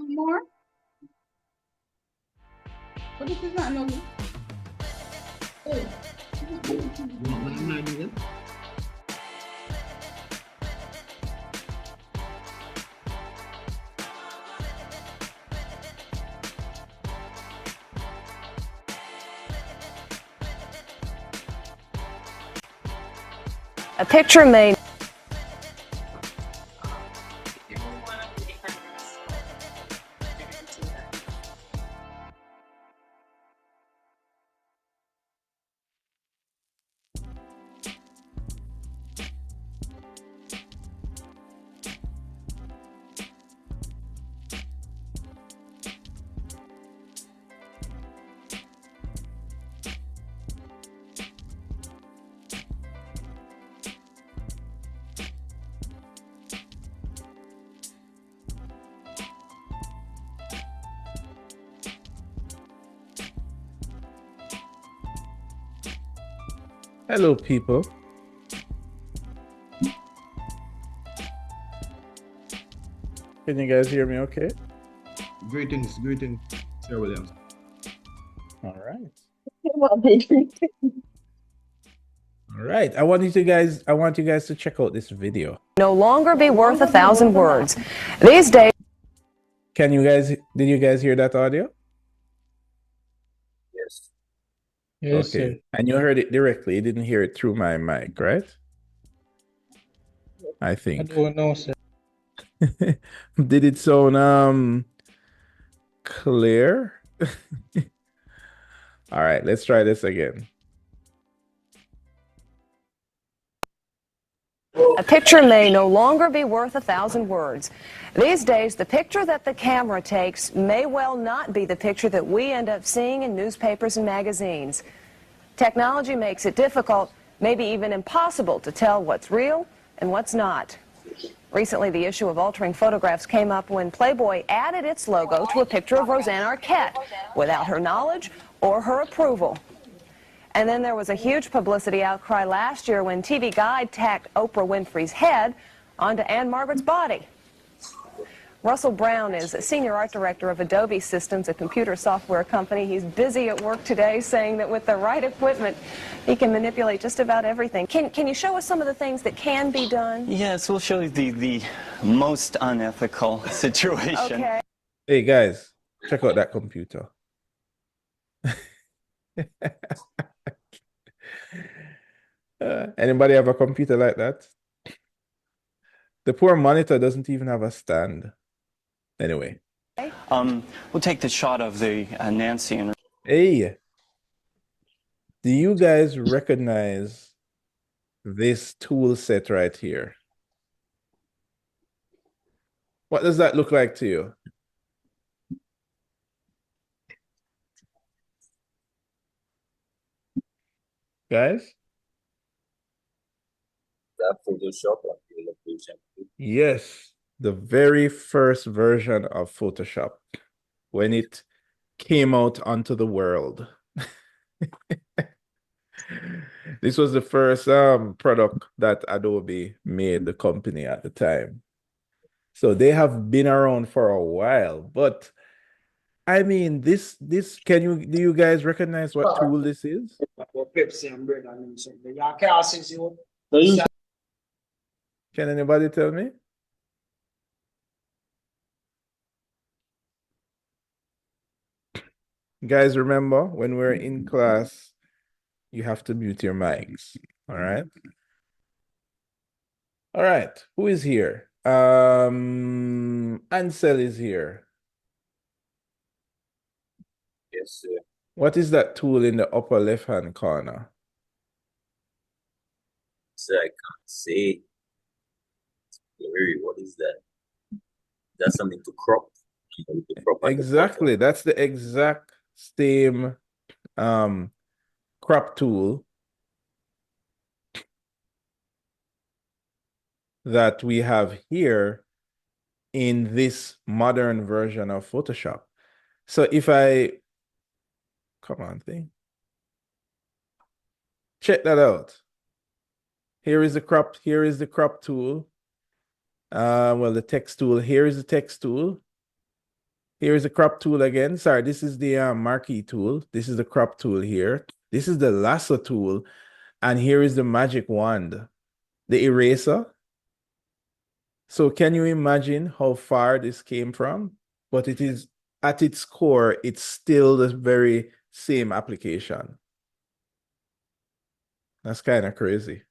More? What is this not no? A picture made. Hello, people. Can you guys hear me okay? Greetings, Sir Williams. All right. All right. I want you guys to check out this video. No longer be worth 1,000 words. These days. Did you guys hear that audio? Yes. Yes, okay. Sir. And you heard it directly. You didn't hear it through my mic, right? I think. I don't know, sir. Did it sound clear? All right, let's try this again. A picture may no longer be worth 1,000 words. These days, the picture that the camera takes may well not be the picture that we end up seeing in newspapers and magazines. Technology makes it difficult, maybe even impossible, to tell what's real and what's not. Recently, the issue of altering photographs came up when Playboy added its logo to a picture of Roseanne Arquette without her knowledge or her approval. And then there was a huge publicity outcry last year when TV Guide tacked Oprah Winfrey's head onto Anne Margaret's body. Russell Brown is a senior art director of Adobe Systems, a computer software company. He's busy at work today saying that with the right equipment, he can manipulate just about everything. Can you show us some of the things that can be done? Yes, we'll show you the most unethical situation. Okay. Hey, guys, check out that computer. Anybody have a computer like that? The poor monitor doesn't even have a stand. Anyway. We'll take the shot of the Nancy and Hey, do you guys recognize this tool set right here? What does that look like to you? Guys? That Photoshop application. Yes, the very first version of Photoshop when it came out onto the world. This was the first product that Adobe made, the company at the time. So they have been around for a while, but I mean, this do you guys recognize what tool this is? Can anybody tell me? Guys, remember when we're in class, you have to mute your mics. All right. All right. Who is here? Ansel is here. Yes, sir. What is that tool in the upper left-hand corner? So I can't say. What is that? That's something to crop. Exactly. That's the exact same crop tool that we have here in this modern version of Photoshop. So if I come on thing, check that out. Here is the crop tool. Well, the text tool. Here is the text tool. Here is the crop tool again. Sorry, this is the marquee tool. This is the crop tool here. This is the lasso tool. And here is the magic wand, the eraser. So can you imagine how far this came from? But it is, at its core, it's still the very same application. That's kind of crazy.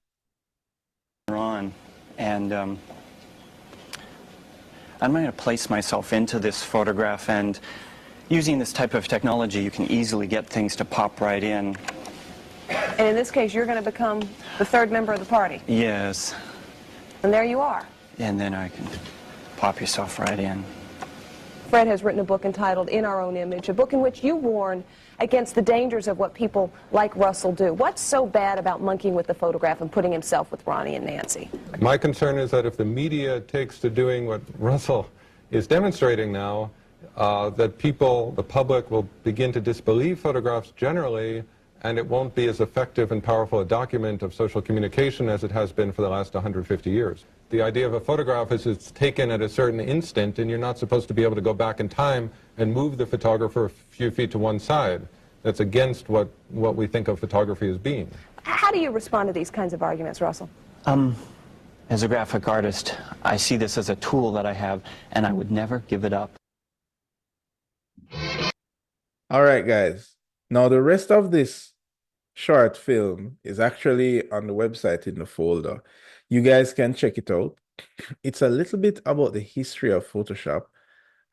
on, and I'm going to place myself into this photograph, and using this type of technology, you can easily get things to pop right in. And in this case, you're going to become the third member of the party. Yes. And there you are. And then I can pop yourself right in. Fred has written a book entitled In Our Own Image, a book in which you warn against the dangers of what people like Russell do. What's so bad about monkeying with the photograph and putting himself with Ronnie and Nancy? My concern is that if the media takes to doing what Russell is demonstrating now, that people, the public, will begin to disbelieve photographs generally, and it won't be as effective and powerful a document of social communication as it has been for the last 150 years. The idea of a photograph is it's taken at a certain instant, and you're not supposed to be able to go back in time and move the photographer a few feet to one side. That's against what we think of photography as being. How do you respond to these kinds of arguments, Russell? As a graphic artist, I see this as a tool that I have, and I would never give it up. All right, guys. Now, the rest of this short film is actually on the website in the folder. You guys can check it out. It's a little bit about the history of Photoshop,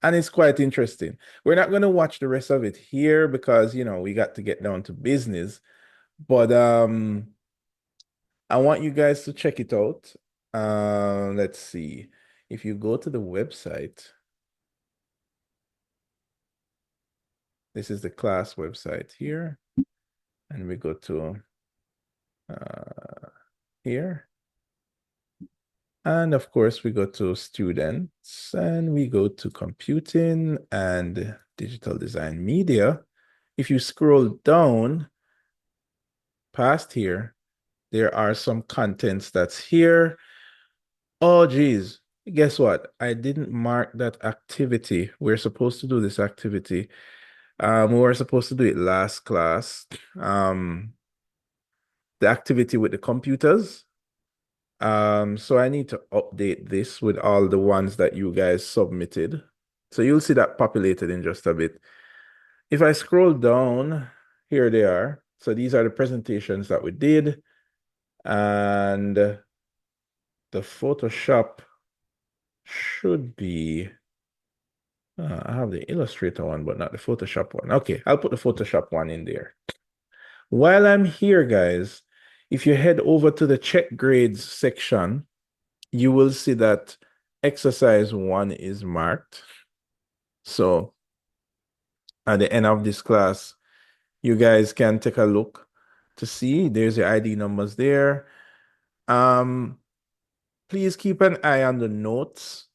and it's quite interesting. We're not going to watch the rest of it here because, you know, we got to get down to business. But I want you guys to check it out. Let's see. If you go to the website, this is the class website here. And we go to here. And of course, we go to students and we go to computing and digital design media. If you scroll down past here, there are some contents that's here. Oh, geez. Guess what? I didn't mark that activity. We're supposed to do this activity. We were supposed to do it last class. The activity with the computers. So I need to update this with all the ones that you guys submitted. So you'll see that populated in just a bit. If I scroll down here they are. So these are the presentations that we did. And the Photoshop should be, I have the Illustrator one, but not the Photoshop one. Okay, I'll put the Photoshop one in there. While I'm here, guys, if you head over to the check grades section, you will see that exercise 1 is marked. So at the end of this class, you guys can take a look to see there's the ID numbers there. Please keep an eye on the notes.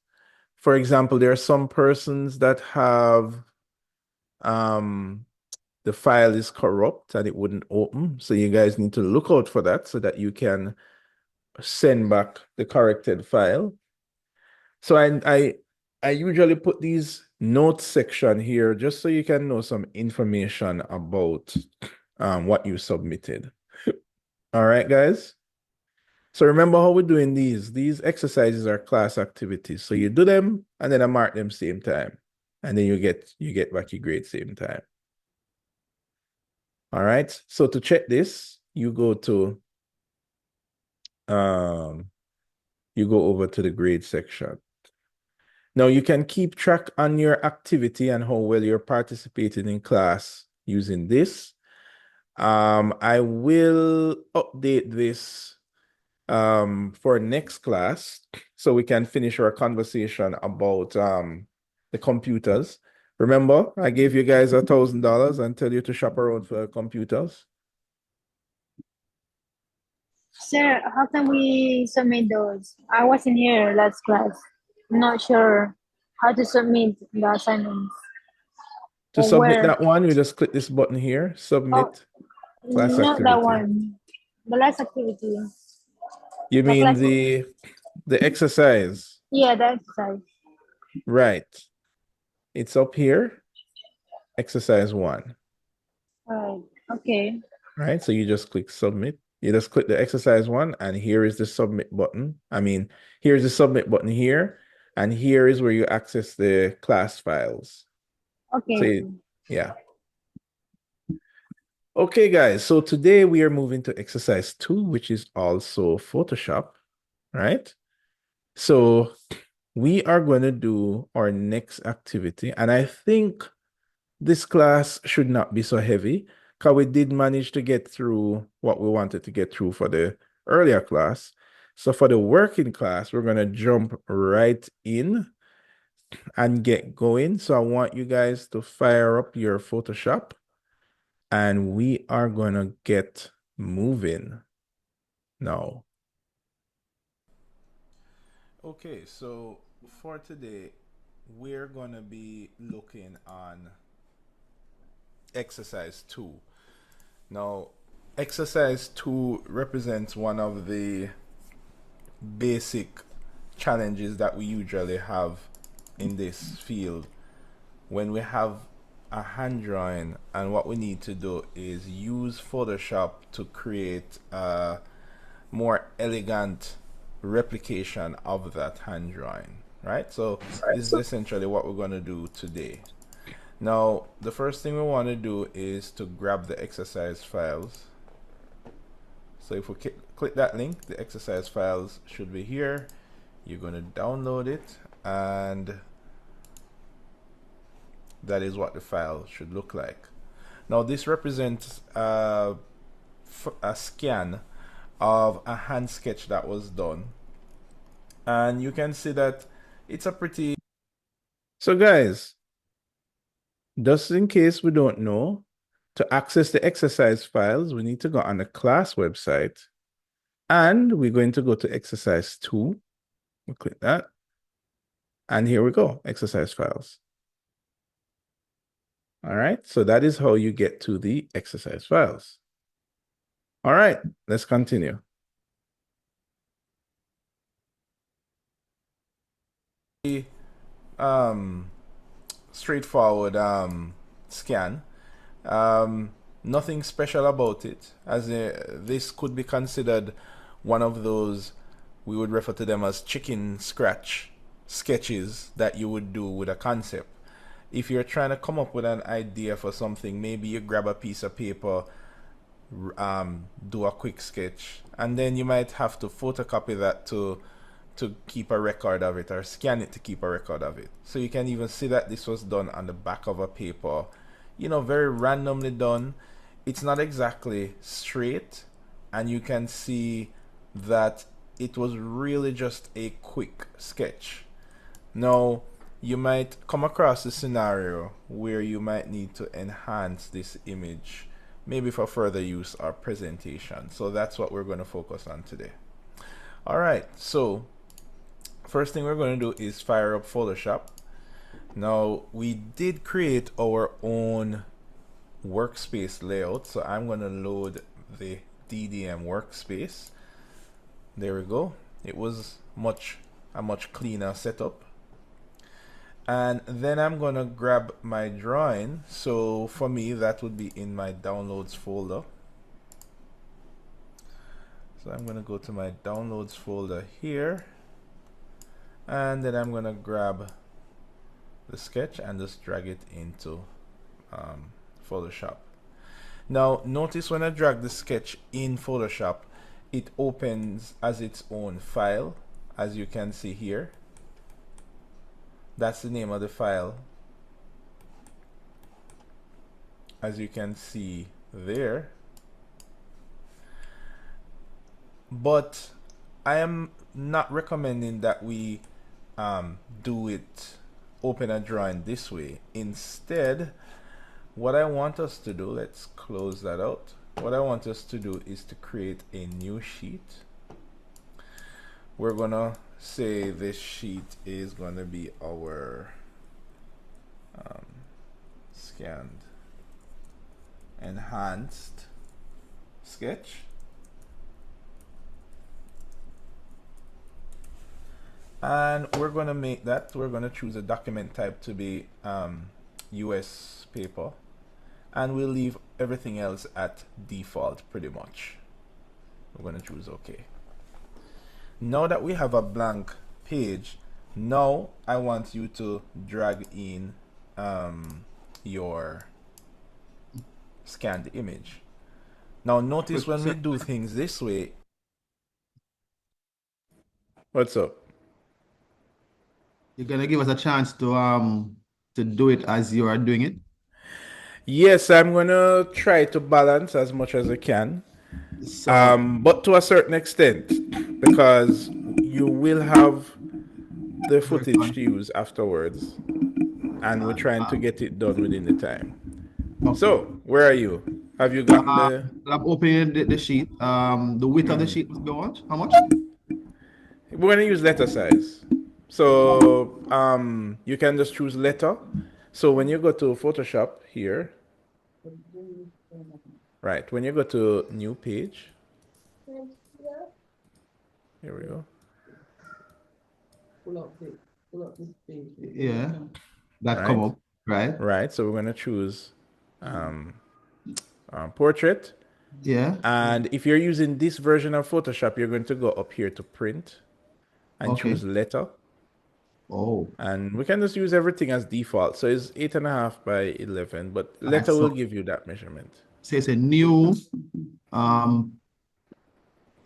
For example, there are some persons that have the file is corrupt and it wouldn't open. So you guys need to look out for that so that you can send back the corrected file. So I usually put these notes section here just so you can know some information about what you submitted. All right, guys. So remember how we're doing these. These exercises are class activities. So you do them and then I mark them same time. And then you get back your grade same time. All right. So to check this, you go over to the grade section. Now you can keep track on your activity and how well you're participating in class using this. I will update this for next class so we can finish our conversation about the computers. Remember, I gave you guys $1,000 and tell you to shop around for computers. Sir, how can we submit those? I wasn't here last class. I'm not sure how to submit the assignments. To Or submit where? that one, you just click this button here, submit class Not that activity. one. The last activity. You The mean class- the exercise? Yeah, the exercise. Right. It's up here, exercise 1. Right. Okay. Right, so you just click submit. You just click the exercise 1, and here is the submit button. I mean, here's the submit button here, and here is where you access the class files. Okay. So yeah. Okay, guys, so today we are moving to exercise 2, which is also Photoshop, right? So we are going to do our next activity, and I think this class should not be so heavy because we did manage to get through what we wanted to get through for the earlier class. So for the working class, we're going to jump right in and get going. So I want you guys to fire up your Photoshop and we are going to get moving now. Okay, so for today, we're going to be looking on exercise 2. Now, exercise 2 represents one of the basic challenges that we usually have in this field when we have a hand drawing, and what we need to do is use Photoshop to create a more elegant replication of that hand drawing, right? So this is essentially what we're going to do today. Now, the first thing we want to do is to grab the exercise files. So if we click that link, the exercise files should be here. You're going to download it, and that is what the file should look like. Now, this represents a scan of a hand sketch that was done. And you can see that it's a pretty... So guys, just in case we don't know, to access the exercise files, we need to go on the class website, and we're going to go to exercise 2. We'll click that. And here we go, exercise files. All right, so that is how you get to the exercise files. All right, let's continue. Straightforward scan. Nothing special about it, as this could be considered one of those, we would refer to them as chicken scratch sketches that you would do with a concept. if you're trying to come up with an idea for something, maybe you grab a piece of paper, do a quick sketch, and then you might have to photocopy that to keep a record of it, or scan it to keep a record of it. So you can even see that this was done on the back of a paper, you know, very randomly done. It's not exactly straight, and you can see that it was really just a quick sketch. Now, you might come across a scenario where you might need to enhance this image, maybe for further use or presentation. So that's what we're going to focus on today. All right, so first thing we're going to do is fire up Photoshop. Now, we did create our own workspace layout, so I'm going to load the DDM workspace. There we go. It was a much cleaner setup. And then I'm going to grab my drawing. So for me, that would be in my downloads folder. So I'm going to go to my downloads folder here. And then I'm going to grab the sketch and just drag it into Photoshop. Now, notice when I drag the sketch in Photoshop, it opens as its own file, as you can see here. That's the name of the file, as you can see there. But I am not recommending that we do it, open a drawing this way. Instead, what I want us to do, let's close that out. What I want us to do is to create a new sheet. We're gonna say this sheet is gonna be our scanned enhanced sketch. And we're gonna make that, we're gonna choose a document type to be US paper, and we'll leave everything else at default pretty much. We're gonna choose OK. Now that we have a blank page, now I want you to drag in your scanned image. Now notice when we do things this way. What's up? You're gonna give us a chance to do it as you are doing it. Yes, I'm gonna try to balance as much as I can. So But to a certain extent, because you will have the footage to use afterwards, and we're trying to get it done within the time. okay. So, where are you? Have you gotten the... I'm opening the sheet. The width of the sheet must be what? How much? We're going to use letter size. So, you can just choose letter. So, when you go to Photoshop here, right, when you go to new page, here we go. Yeah, that Right. come up, right? Right, so we're going to choose portrait. Yeah. And if you're using this version of Photoshop, you're going to go up here to print and Okay. choose letter. Oh, And we can just use everything as default. So it's 8.5 by 11, but letter so will give you that measurement. so it's a new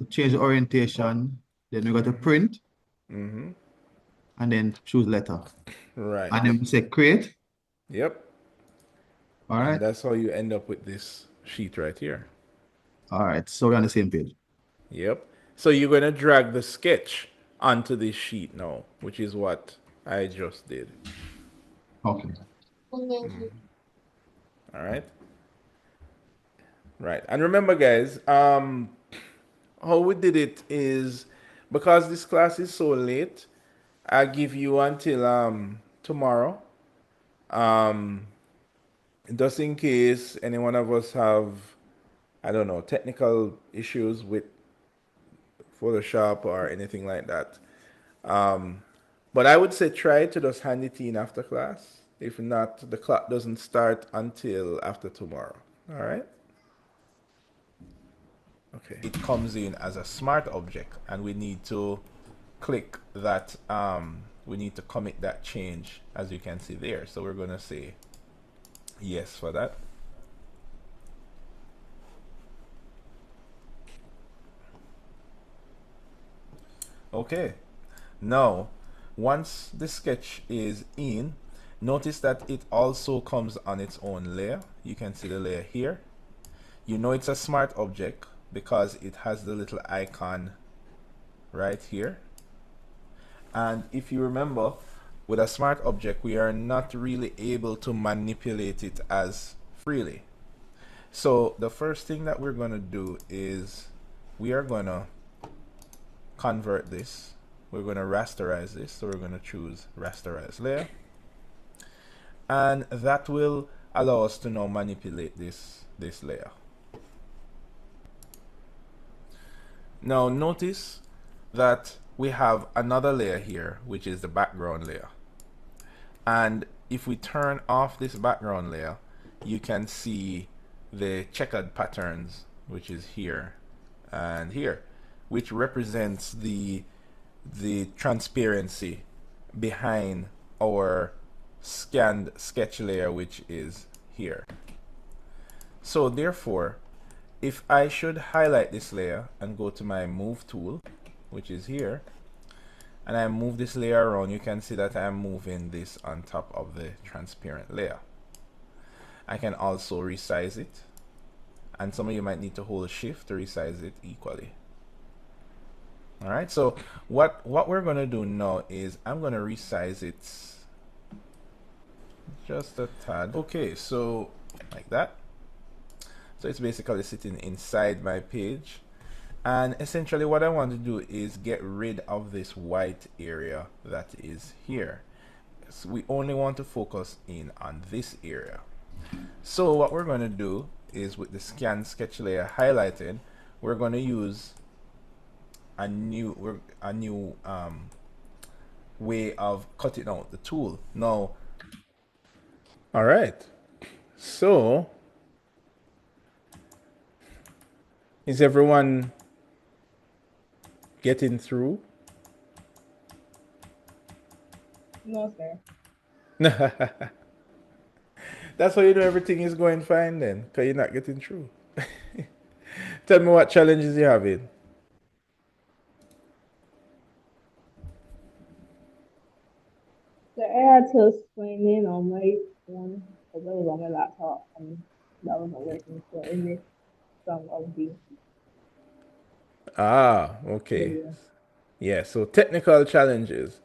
change the orientation. Then we got to print Mm-hmm. and then choose letter. Right. And then we say create. Yep. All And right. that's how you end up with this sheet right here. All right. So we're on the same page. Yep. So you're going to drag the sketch onto this sheet now, which is what I just did. Okay. All right. Right. And remember, guys, how we did it is, because this class is so late, I give you until tomorrow. Just in case any one of us have, I don't know, technical issues with Photoshop or anything like that. But I would say try to just hand it in after class. If not, the clock doesn't start until after tomorrow. All right? Okay. It comes in as a smart object, and we need to click that we need to commit that change, as you can see there. So we're going to say yes for that. Okay, now once the sketch is in, notice that it also comes on its own layer. You can see the layer here. You know it's a smart object because it has the little icon right here. And if you remember, with a smart object, we are not really able to manipulate it as freely. So the first thing that we're going to do is we are going to convert this. We're going to rasterize this. So we're going to choose rasterize layer. And that will allow us to now manipulate this layer. Now notice that we have another layer here, which is the background layer. And if we turn off this background layer, you can see the checkered patterns, which is here and here, which represents the transparency behind our scanned sketch layer, which is here. So therefore, if I should highlight this layer and go to my move tool, which is here, and I move this layer around, you can see that I'm moving this on top of the transparent layer. I can also resize it, and some of you might need to hold shift to resize it equally. All right, so what we're going to do now is I'm going to resize it just a tad. Okay, so like that. So it's basically sitting inside my page. And essentially what I want to do is get rid of this white area that is here. So we only want to focus in on this area. So what we're going to do is, with the scan sketch layer highlighted, we're going to use a new way of cutting out the tool. Now, all right, so is everyone getting through? No, sir. That's how you know everything is going fine then, because you're not getting through. Tell me what challenges you're having. The AI took swing in on my one because it was on my laptop and that wasn't working. So it missed some of the Ah, okay. video. Yeah, so technical challenges.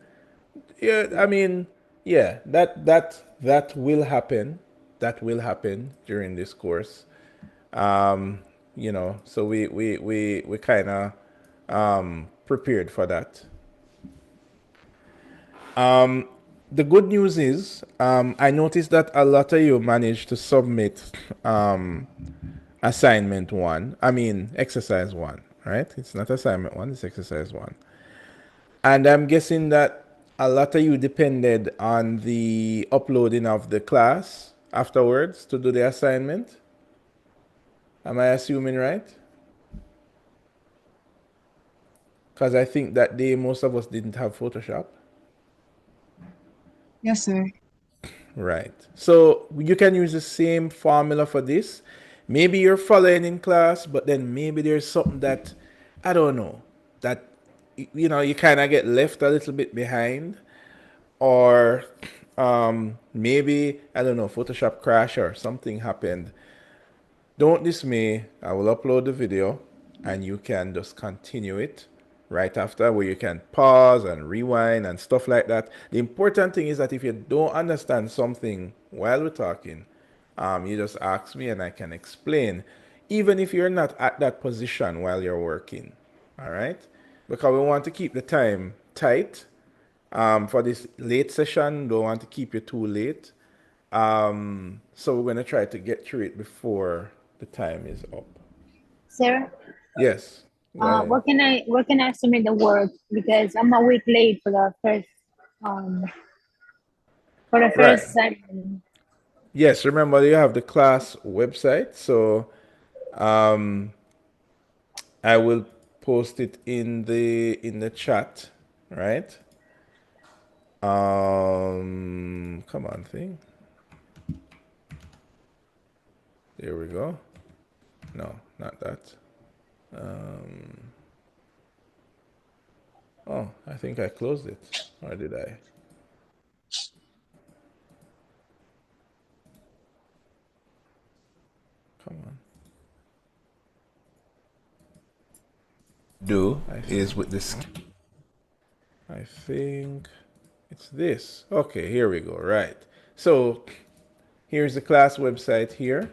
Yeah, I mean, yeah, that will happen. That will happen during this course. You know, so we kind of prepared for that. The good news is, I noticed that a lot of you managed to submit assignment one. I mean, exercise one, right? It's not assignment one, it's exercise one. And I'm guessing that a lot of you depended on the uploading of the class afterwards to do the assignment. Am I assuming right? Because I think that day most of us didn't have Photoshop. Yes, sir. Right. So you can use the same formula for this. Maybe you're following in class, but then maybe there's something that, I don't know, that, you know, you kind of get left a little bit behind. Or maybe, I don't know, Photoshop crash or something happened. Don't dismay. I will upload the video and you can just continue it right after, where you can pause and rewind and stuff like that. The important thing is that if you don't understand something while we're talking, you just ask me and I can explain, even if you're not at that position while you're working. All right? Because we want to keep the time tight. For this late session, don't want to keep you too late. So we're going to try to get through it before the time is up. Sir, Yes. Go ahead. where can I submit the work? Because I'm a week late for the first Right. assignment. Yes, remember you have the class website, so I will post it in the chat, right? Come on, thing. There we go. No, not that. Oh, I think I closed it. Or did I? Come on. Do is with this. I think it's this. Okay, here we go. Right. So here's the class website here.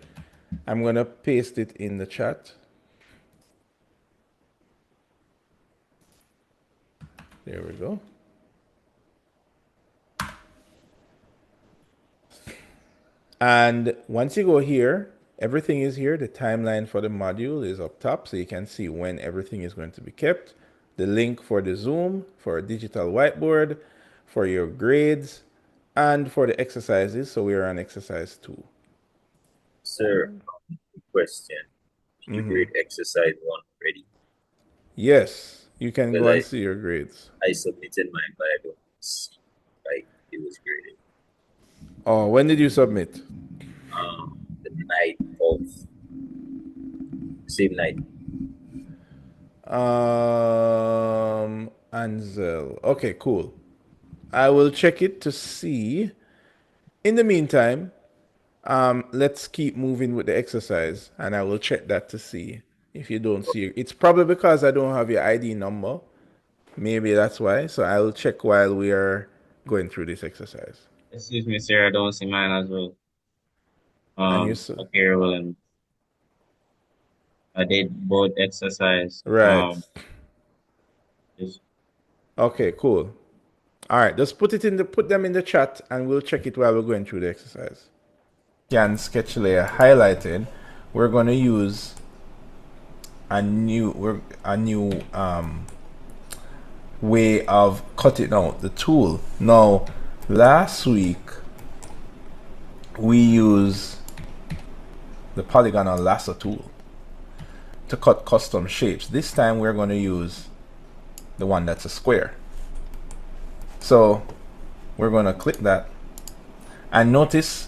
I'm going to paste it in the chat. There we go. And once you go here, everything is here. The timeline for the module is up top, so you can see when everything is going to be kept. The link for the Zoom, for a digital whiteboard, for your grades, and for the exercises. So we are on exercise 2. Sir, question. Did you grade exercise 1 already? Yes, you can go Well, and see your grades. I submitted mine, but I don't see like it was graded. Oh, when did you submit? The night of same night. Ansel. Okay, cool. I will check it to see. In the meantime, let's keep moving with the exercise, and I will check that to see if you don't see it. It's probably because I don't have your ID number. Maybe that's why. So I will check while we are going through this exercise. Excuse me, sir. I don't see mine as well. And you Okay, well, I did both exercise. right. Just Okay, cool. All right, just put them in the chat, and we'll check it while we're going through the exercise. Scan sketch layer highlighted. We're going to use a new way of cutting out the tool. Now, last week we used the polygonal lasso tool to cut custom shapes. This time we're going to use the one that's a square. So we're going to click that, and notice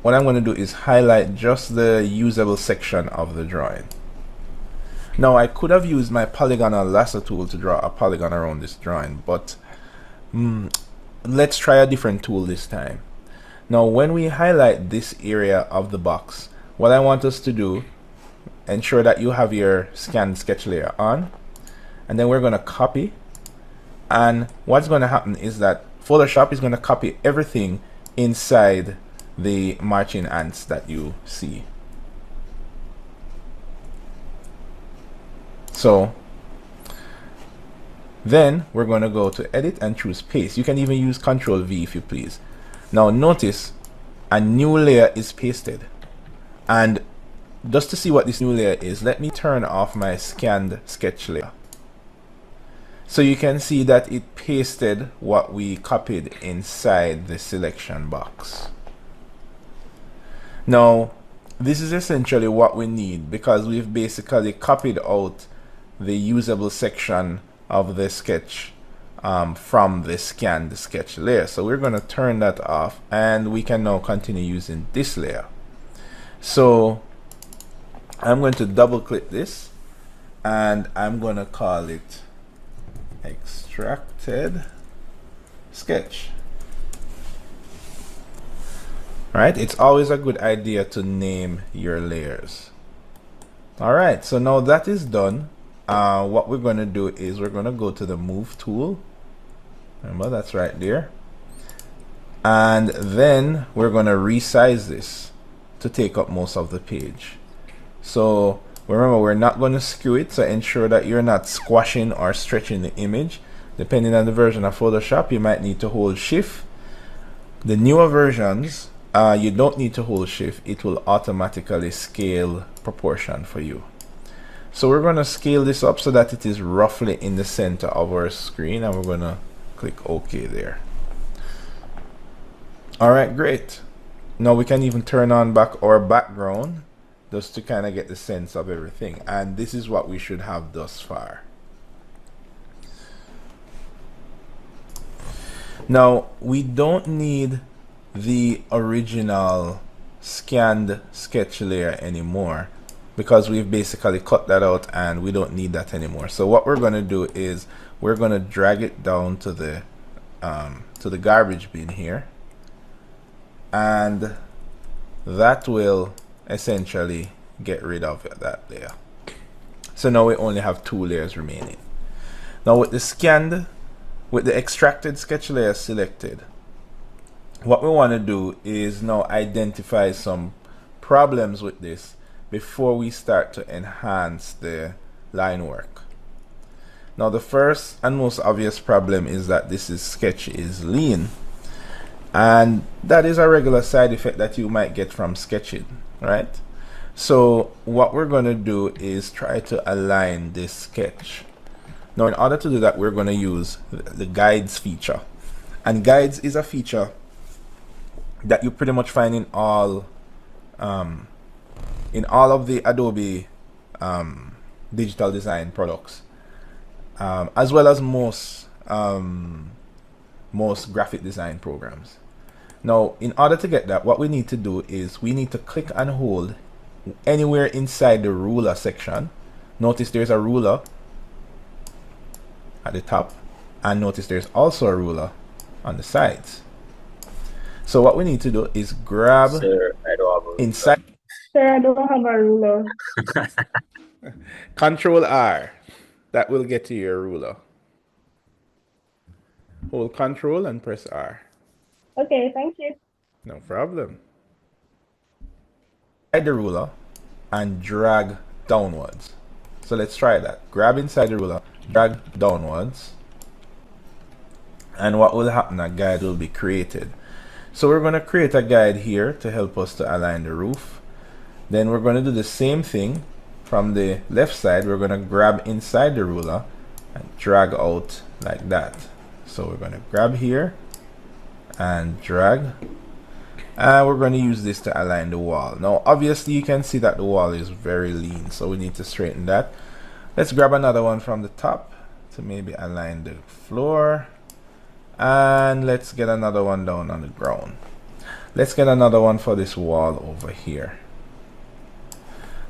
what I'm going to do is highlight just the usable section of the drawing. Now, I could have used my polygonal lasso tool to draw a polygon around this drawing, but let's try a different tool this time. Now, when we highlight this area of the box, what I want us to do, ensure that you have your scanned sketch layer on, and then we're going to copy. And what's going to happen is that Photoshop is going to copy everything inside the marching ants that you see. So then we're going to go to edit and choose paste. You can even use Ctrl V if you please. Now notice a new layer is pasted, and just to see what this new layer is, let me turn off my scanned sketch layer. So you can see that it pasted what we copied inside the selection box. Now, this is essentially what we need, because we've basically copied out the usable section of the sketch from the scanned sketch layer. So we're going to turn that off, and we can now continue using this layer. So I'm going to double click this, and I'm going to call it extracted sketch. Alright, it's always a good idea to name your layers. Alright, so now that is done, what we're going to do is we're going to go to the move tool. Remember, that's right there. And then we're going to resize this to take up most of the page. So remember, we're not going to skew it, so ensure that you're not squashing or stretching the image. Depending on the version of Photoshop, you might need to hold Shift. The newer versions, you don't need to hold Shift. It will automatically scale proportion for you. So we're going to scale this up so that it is roughly in the center of our screen, and we're going to click OK there. Alright, great. Now we can even turn on back our background, just to kind of get the sense of everything. And this is what we should have thus far. Now, we don't need the original scanned sketch layer anymore because we've basically cut that out and we don't need that anymore. So what we're going to do is we're going to drag it down to the garbage bin here, and that will essentially get rid of that layer. So now we only have 2 layers remaining. Now with the extracted sketch layer selected, what we want to do is now identify some problems with this before we start to enhance the line work. Now the first and most obvious problem is that this sketch is lean, and that is a regular side effect that you might get from sketching, right? So what we're going to do is try to align this sketch. Now in order to do that, we're going to use the guides feature, and guides is a feature that you pretty much find in all of the Adobe digital design products, as well as most graphic design programs. Now in order to get that, what we need to do is we need to click and hold anywhere inside the ruler section. Notice there's a ruler at the top, and notice there's also a ruler on the sides. So what we need to do is grab Sir, I don't have a ruler. inside. Sir, I don't have a ruler. Control R. That will get you your ruler. Hold Control and press R. Okay, thank you. No problem. Inside the ruler and drag downwards. So let's try that. Grab inside the ruler, drag downwards, and what will happen? A guide will be created. So we're going to create a guide here to help us to align the roof. Then we're going to do the same thing from the left side. We're going to grab inside the ruler and drag out like that. So we're going to grab here and drag, and we're going to use this to align the wall. Now obviously you can see that the wall is very lean, so we need to straighten that. Let's grab another one from the top to maybe align the floor, and let's get another one down on the ground. Let's get another one for this wall over here.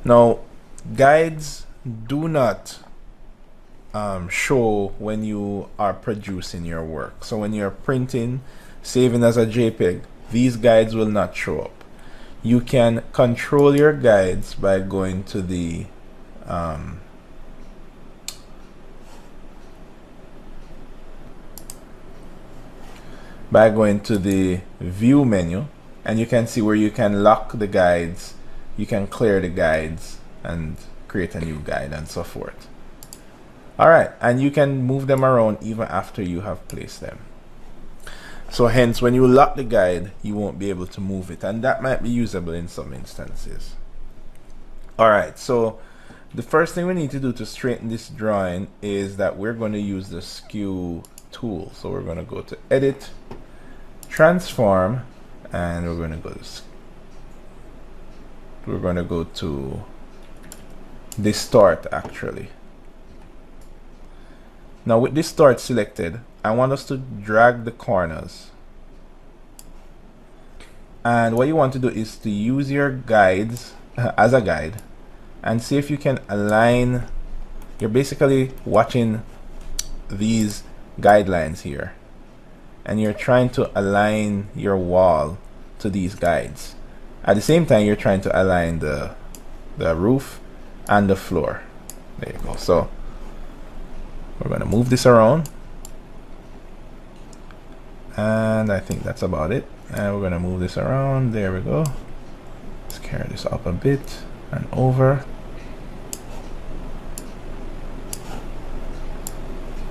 Now guides do not show when you are producing your work. So when you're printing, saving as a JPEG, these guides will not show up. You can control your guides by going to the view menu, and you can see where you can lock the guides, you can clear the guides and create a new guide and so forth. Alright, and you can move them around even after you have placed them. So hence when you lock the guide, you won't be able to move it, and that might be usable in some instances. Alright, so the first thing we need to do to straighten this drawing is that we're going to use the skew tool. So we're going to go to Edit, Transform, and we're going to go to Distort actually. Now with Distort selected, I want us to drag the corners, and what you want to do is to use your guides as a guide and see if you can align. You're basically watching these guidelines here, and you're trying to align your wall to these guides. At the same time, you're trying to align the roof and the floor. There you go. So we're going to move this around, and I think that's about it. And we're going to move this around. There we go. Let's carry this up a bit and over.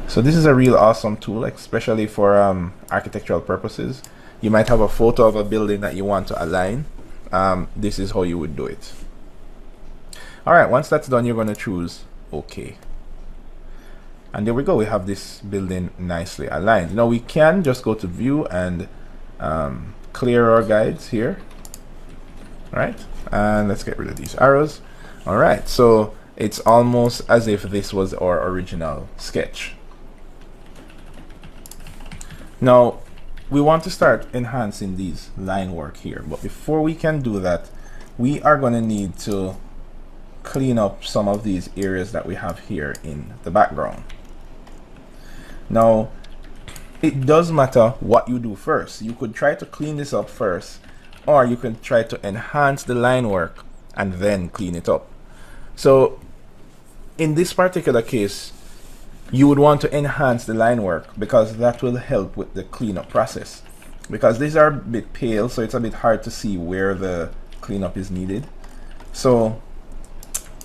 So this is a real awesome tool, especially for architectural purposes. You might have a photo of a building that you want to align. This is how you would do it. Alright, once that's done, you're going to choose OK. And there we go, we have this building nicely aligned. Now we can just go to View and clear our guides here. Alright, and let's get rid of these arrows. Alright, so it's almost as if this was our original sketch. Now we want to start enhancing these line work here. But before we can do that, we are going to need to clean up some of these areas that we have here in the background. Now, it does matter what you do first. You could try to clean this up first, or you can try to enhance the line work and then clean it up. So in this particular case, you would want to enhance the line work because that will help with the cleanup process. Because these are a bit pale, so it's a bit hard to see where the cleanup is needed. So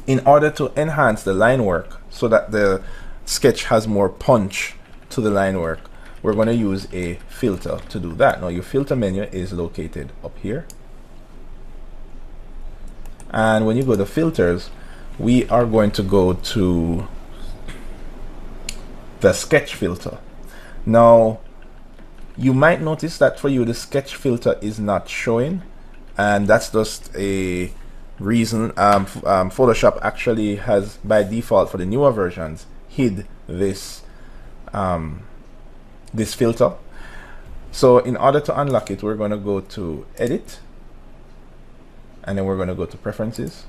in order to enhance the line work so that the sketch has more punch to the line work, we're going to use a filter to do that. Now your filter menu is located up here. And when you go to filters, we are going to go to the sketch filter. Now you might notice that for you the sketch filter is not showing, and that's just a reason. Photoshop actually has by default for the newer versions hid this this filter. So in order to unlock it, we're going to go to edit, and then we're going to go to preferences,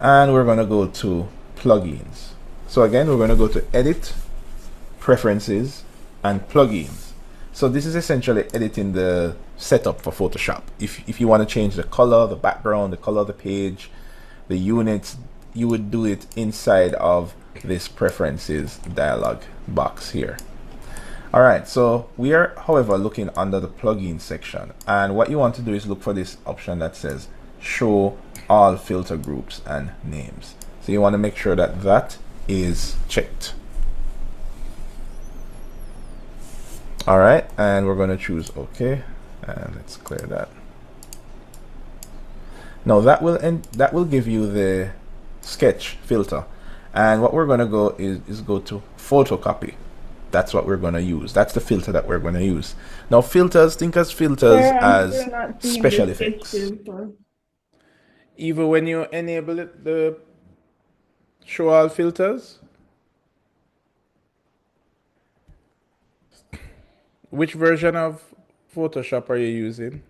and we're going to go to plugins. So again, we're going to go to edit, preferences, and plugins. So this is essentially editing the setup for Photoshop. If you want to change the color, the background, the color of the page, the units, you would do it inside of this preferences dialog box here. Alright, so we are, however, looking under the plugin section, and what you want to do is look for this option that says show all filter groups and names. So you want to make sure that that is checked. Alright, and we're going to choose OK, and let's clear that. Now that will give you the sketch filter, and what we're going to go is go to photocopy. That's what we're going to use. That's the filter that we're going to use. Now filters, think as filters as special effects. Even when you enable it, the show all filters, which version of Photoshop are you using?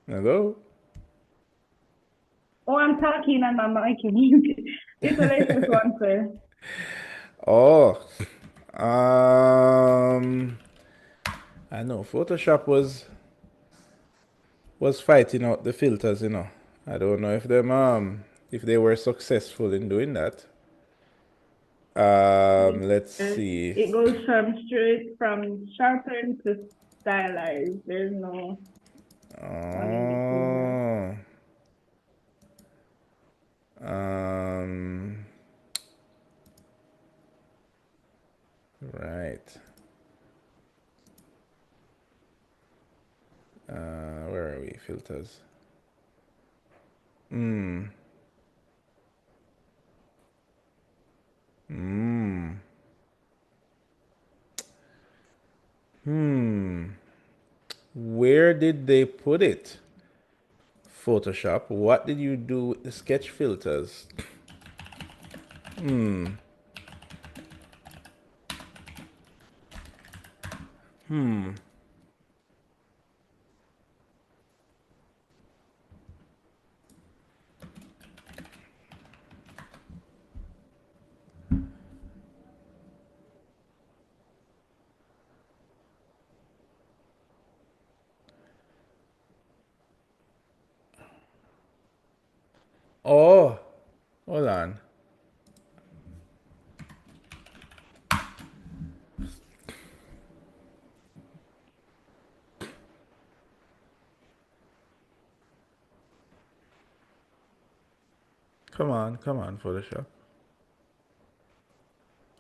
Hello? Oh, I'm talking and I'm making it's the latest one, sir. Oh, I know Photoshop was fighting out the filters, you know. I don't know if they were successful in doing that. Let's see. It goes straight from sharpen to stylized. There's no one in between. Right. Where are we? Filters. Where did they put it? Photoshop. What did you do with the sketch filters? Oh, hold on. Come on, Photoshop.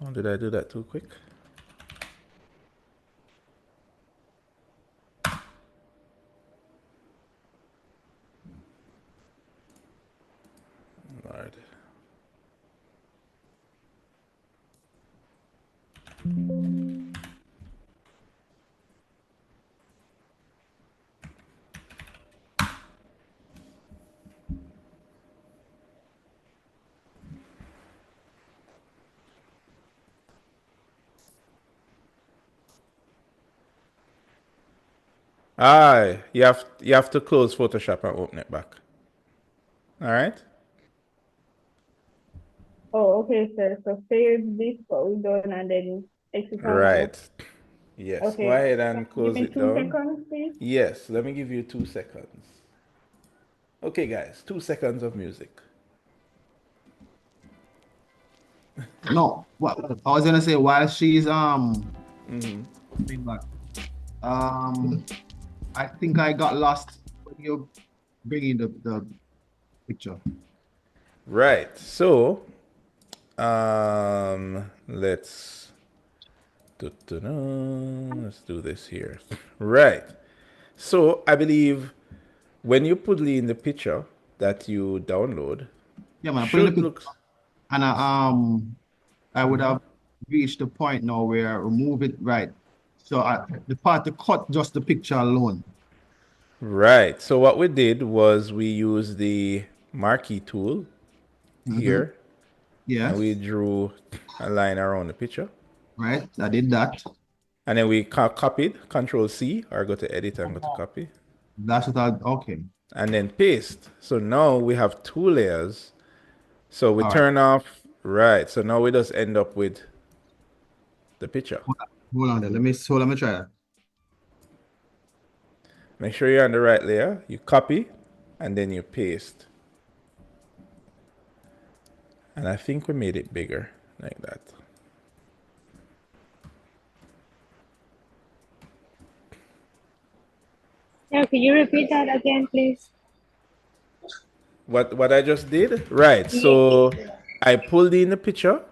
Oh, did I do that too quick? Lord. You have to close Photoshop and open it back. All right. Oh, okay, sir. So save this what we've done and then exit and out. Right. Yes. Go Okay. ahead Can and you give close me it two down. seconds, please? Yes. Let me give you 2 seconds. Okay, guys. 2 seconds of music. No, what I was gonna say while she's coming back, I think I got lost when you bringing the picture. Right. So, let's do this here. Right. So I believe when you put in the picture that you download, Yeah, man, I put in the should picture look and I would have reached the point now where I remove it right. So the part to cut just the picture alone. right. So what we did was we used the marquee tool here, and we Yes, drew a line around the picture, right. I did that. and then we copied Control C or go to Edit and go to Copy, That's what I okay. and then paste. So now we have 2 layers. So we All right. turn off. Right. So now we just end up with the picture. Hold on there. Let me try that. Make sure you're on the right layer. You copy, and then you paste. And I think we made it bigger like that. Yeah, can you repeat that again, please? What I just did? Right. Yeah. So I pulled in the picture.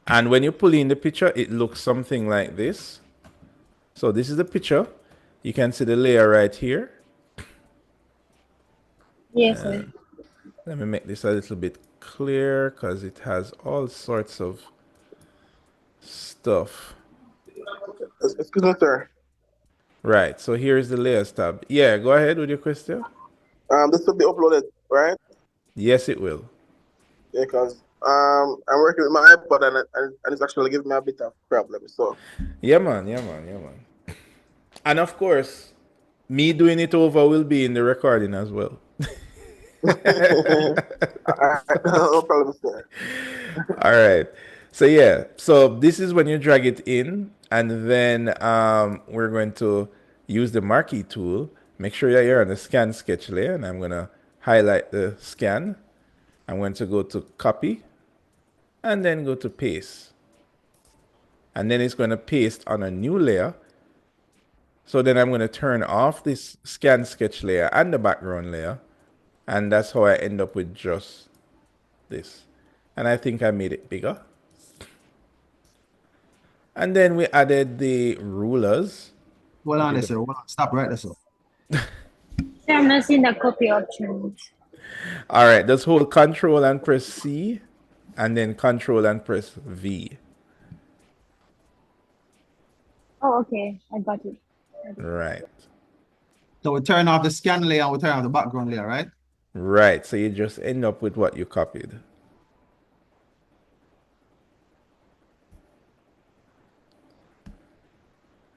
And when you pull in the picture, it looks something like this. So this is the picture. You can see the layer right here. Yes, sir. Let me make this a little bit clear because it has all sorts of stuff. Excuse me, sir. Right. So here's the layers tab. Yeah, go ahead with your question. This will be uploaded, right? Yes, it will. Yeah, because I'm working with my iPod and it's actually giving me a bit of problem. So Yeah, man. Yeah, man. Yeah, man. And of course, me doing it over will be in the recording as well. all right, no problem, sir. All right. So yeah, so this is when you drag it in, and then we're going to use the marquee tool. Make sure that you're on the scan sketch layer, and I'm going to highlight the scan. I'm going to go to copy, and then go to paste. And then it's going to paste on a new layer. So then I'm going to turn off this scan sketch layer and the background layer. And that's how I end up with just this. And I think I made it bigger. And then we added the rulers. Hold on there, sir. Hold on. Stop right there, sir. Sir, I'm not seeing the copy option. All right, just hold Control and press C, and then Control and press V. Oh, okay. I got it. Right. So we turn off the scan layer and we turn off the background layer, right? Right. So you just end up with what you copied.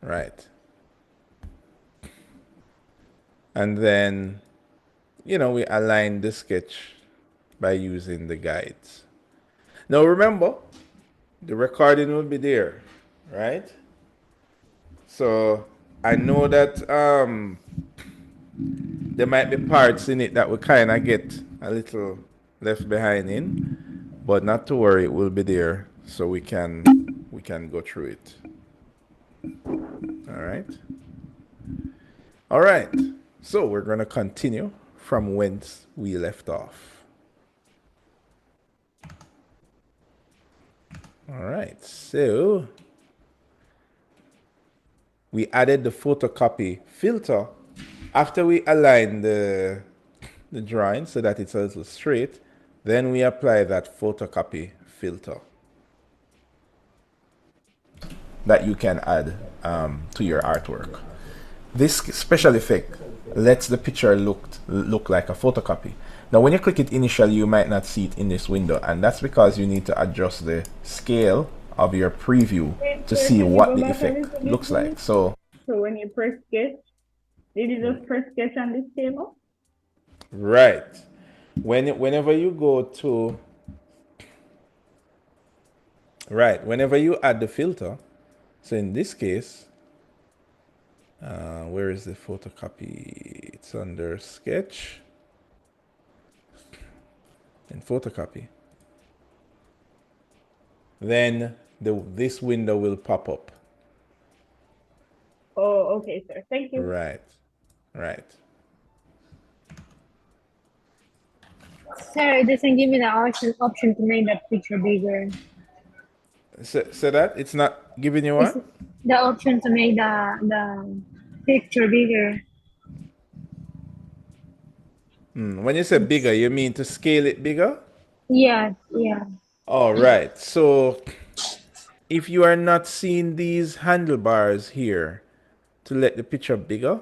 Right. And then, we align the sketch by using the guides. Now remember, the recording will be there, right? So I know that there might be parts in it that we kind of get a little left behind in, but not to worry, it will be there, so we can go through it. All right. So we're going to continue from whence we left off. All right. So we added the photocopy filter after we align the drawing so that it's a little straight. Then we apply that photocopy filter that you can add to your artwork. This special effect lets the picture look like a photocopy. Now when you click it initially, you might not see it in this window, and that's because you need to adjust the scale of your preview to see what the effect looks like. So So when you press sketch, did you just press sketch on this table? Right. Whenever you go to, right, whenever you add the filter, so in this case, where is the photocopy? It's under sketch and photocopy. Then this window will pop up. Oh, okay, sir. Thank you. Right, right. Sir, it doesn't give me the option to make that picture bigger. So that it's not giving you It's what? the option to make the picture bigger. When you say bigger, you mean to scale it bigger? Yeah, yeah. All right. So if you are not seeing these handlebars here to let the picture bigger,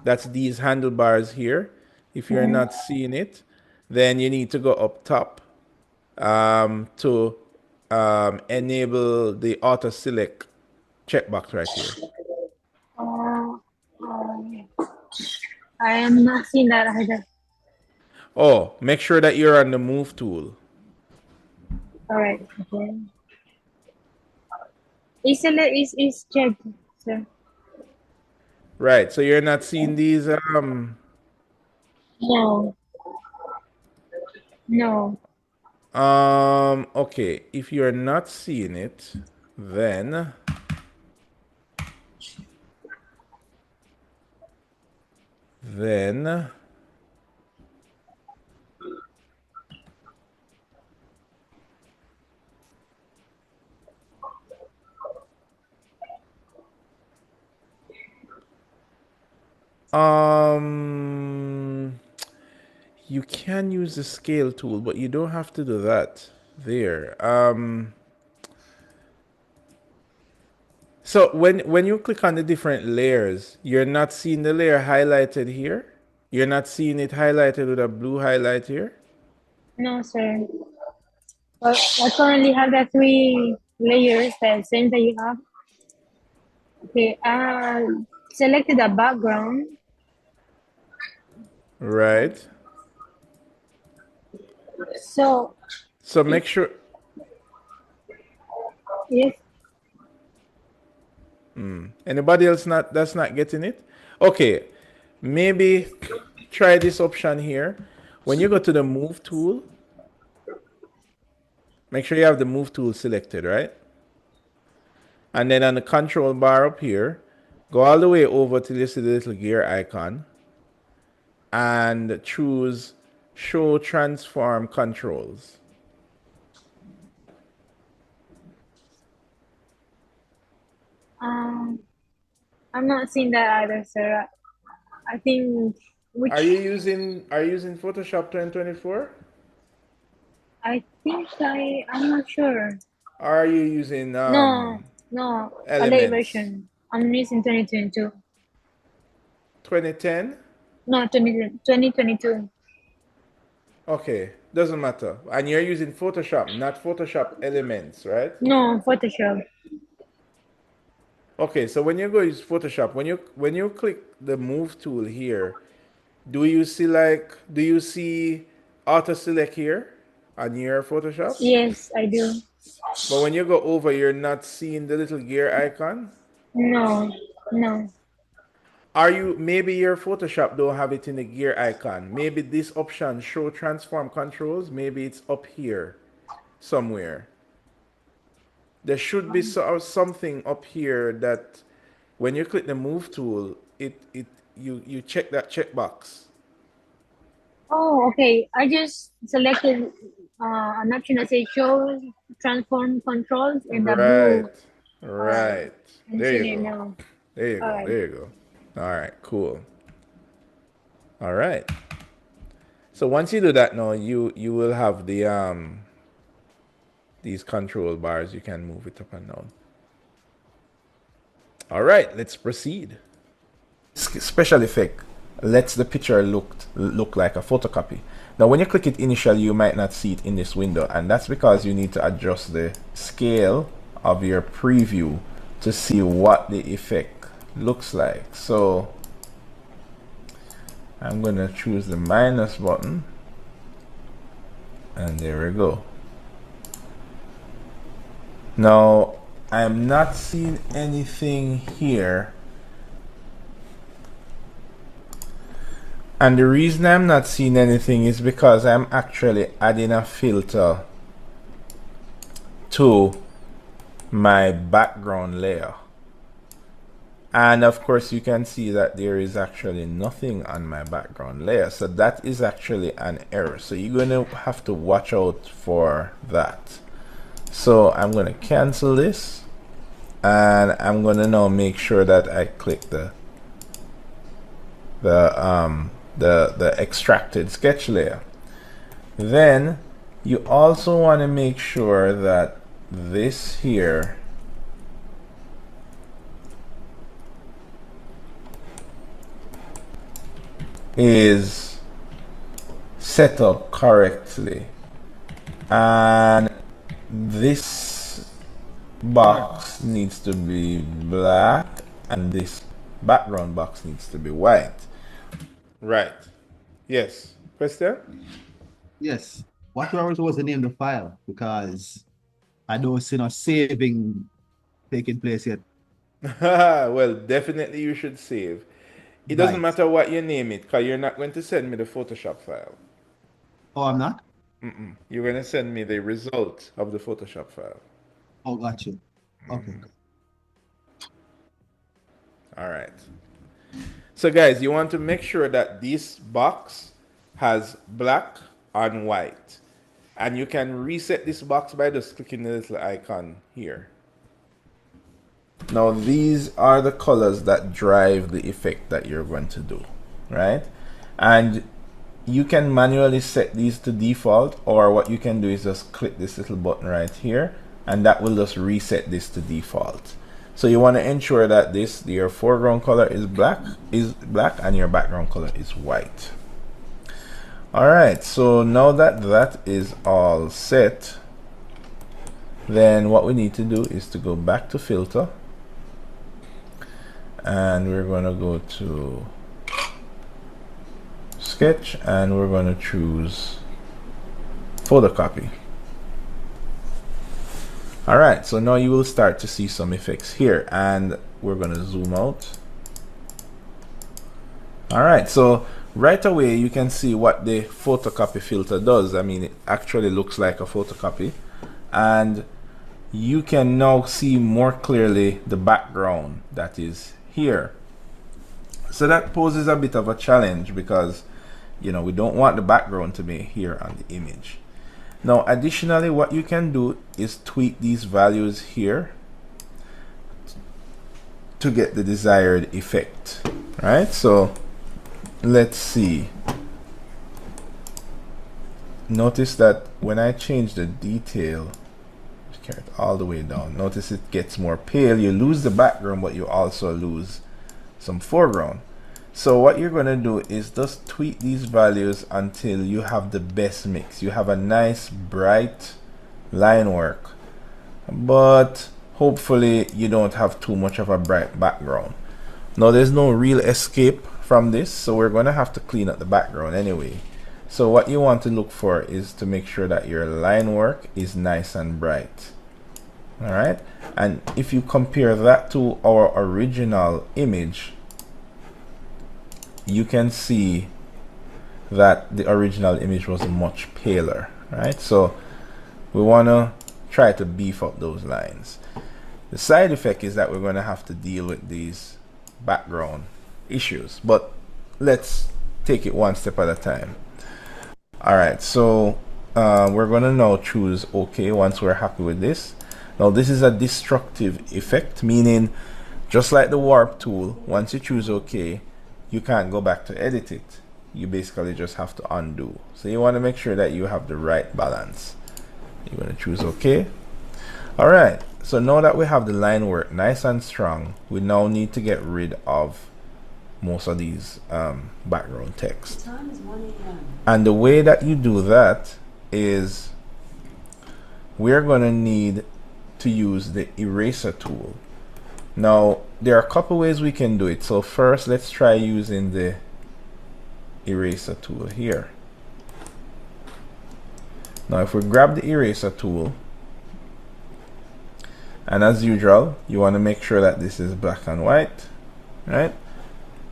that's these handlebars here. If you're not seeing it, then you need to go up top to enable the auto select checkbox right here. Uh, I am not seeing that either. Oh, make sure that you're on the move tool. All right. Okay. Is checked, sir. Right. So you're not seeing these No. No. okay, if you're not seeing it, then then you can use the scale tool, but you don't have to do that there. So when you click on the different layers, you're not seeing the layer highlighted here. You're not seeing it highlighted with a blue highlight here. No, sir. Well, I currently have the 3 layers, the same that you have. Okay. Selected the background. Right. So So make sure. yes. Anybody else that's not getting it? Okay, maybe try this option here. When you go to the move tool, make sure you have the move tool selected, right? And then on the control bar up here, go all the way over till you see the little gear icon and choose show transform controls. I'm not seeing that either, sir. I think which Are you using Photoshop 2024? I think I'm not sure. Are you using No, a late Elements version. I'm using 2022. 2010? No, 2022. Okay, doesn't matter. And you're using Photoshop, not Photoshop Elements, right? No, Photoshop. Okay, so when you go use Photoshop, when you click the move tool here, do you see auto select here on your Photoshop? Yes, I do. But when you go over, you're not seeing the little gear icon? No, no. Maybe your Photoshop don't have it in the gear icon. Maybe this option, show transform controls, maybe it's up here somewhere. There should be something up here that when you click the move tool, you check that checkbox. Oh, okay. I just selected an option that says show transform controls in the blue. Right. I'm There seeing you it go. now. There you go. Alright. There you go. All right, cool. All right. So once you do that now, you will have these control bars. You can move it up and down. All right, let's proceed. Special effect lets the picture look like a photocopy. Now, when you click it initially, you might not see it in this window, and that's because you need to adjust the scale of your preview to see what the effect looks like. So I'm going to choose the minus button, and there we go. Now I'm not seeing anything here, and the reason I'm not seeing anything is because I'm actually adding a filter to my background layer. And of course you can see that there is actually nothing on my background layer, so that is actually an error. So you're going to have to watch out for that. So I'm going to cancel this, and I'm going to now make sure that I click the extracted sketch layer. Then you also want to make sure that this here is set up correctly, and this box needs to be black and this background box needs to be white. Right. Yes. Question? Yes. What was the name of the file? Because I don't see no saving taking place yet. Well, definitely you should save. It doesn't matter what you name it, because you're not going to send me the Photoshop file. Oh, I'm not? You're going to send me the result of the Photoshop file. Oh, got you. Okay. All right. So guys, you want to make sure that this box has black and white. And you can reset this box by just clicking the little icon here. Now these are the colors that drive the effect that you're going to do, right? And you can manually set these to default, or what you can do is just click this little button right here, and that will just reset this to default. So you want to ensure that your foreground color is black and your background color is white. All right, so now that that is all set, then what we need to do is to go back to filter, and we're going to go to sketch, and we're going to choose photocopy. All right, so now you will start to see some effects here, and we're going to zoom out. All right, so right away you can see what the photocopy filter does. I mean, it actually looks like a photocopy, and you can now see more clearly the background that is here. So that poses a bit of a challenge because, you know, we don't want the background to be here on the image. Now additionally, what you can do is tweak these values here to get the desired effect, right? So let's see. Notice that when I change the detail, carry it all the way down, notice it gets more pale. You lose the background, but you also lose some foreground. So what you're going to do is just tweak these values until you have the best mix. You have a nice bright line work, but hopefully you don't have too much of a bright background. Now there's no real escape from this, so we're going to have to clean up the background anyway. So what you want to look for is to make sure that your line work is nice and bright. All right, and if you compare that to our original image, you can see that the original image was much paler, right? So we want to try to beef up those lines. The side effect is that we're going to have to deal with these background issues, but let's take it one step at a time. All right, so we're going to now choose OK once we're happy with this. Now this is a destructive effect, meaning just like the warp tool, once you choose OK, you can't go back to edit it. You basically just have to undo. So you want to make sure that you have the right balance. You're going to choose OK. All right, so now that we have the line work nice and strong, we now need to get rid of most of these background text. And the way that you do that is we're going to need to use the eraser tool. Now, there are a couple ways we can do it. So first, let's try using the eraser tool here. Now, if we grab the eraser tool, and as usual, you want to make sure that this is black and white, right?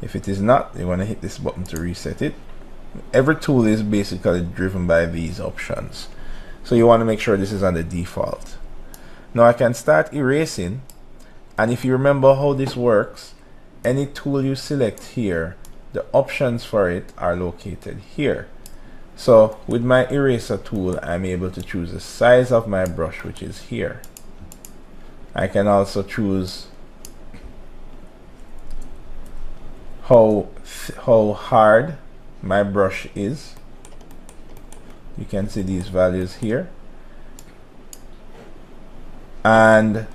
If it is not, you want to hit this button to reset it. Every tool is basically driven by these options. So you want to make sure this is on the default. Now I can start erasing, and if you remember how this works, any tool you select here, the options for it are located here. So with my eraser tool, I'm able to choose the size of my brush, which is here. I can also choose how hard my brush is. You can see these values here. And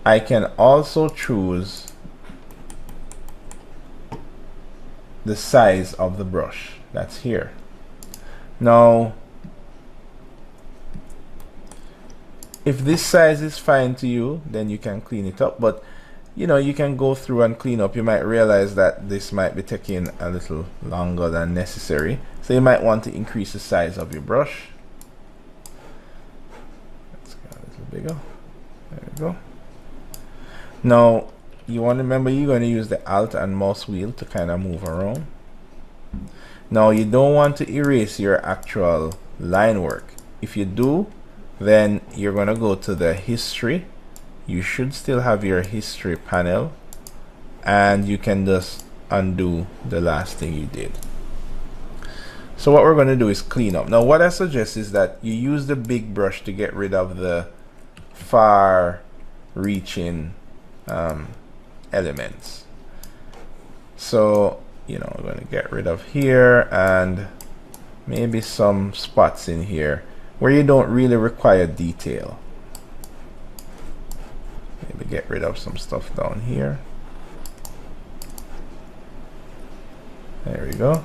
I can also choose the size of the brush. That's here. Now, if this size is fine to you, then you can clean it up. But you know, you can go through and clean up. You might realize that this might be taking a little longer than necessary. So you might want to increase the size of your brush. Let's go a little bigger. There we go. Now, you want to remember you're going to use the Alt and mouse wheel to kind of move around. Now, you don't want to erase your actual line work. If you do, then you're going to go to the history. You should still have your history panel, and you can just undo the last thing you did. So what we're going to do is clean up. Now what I suggest is that you use the big brush to get rid of the far reaching elements. So you know, we're going to get rid of here and maybe some spots in here where you don't really require detail. Maybe get rid of some stuff down here. There we go.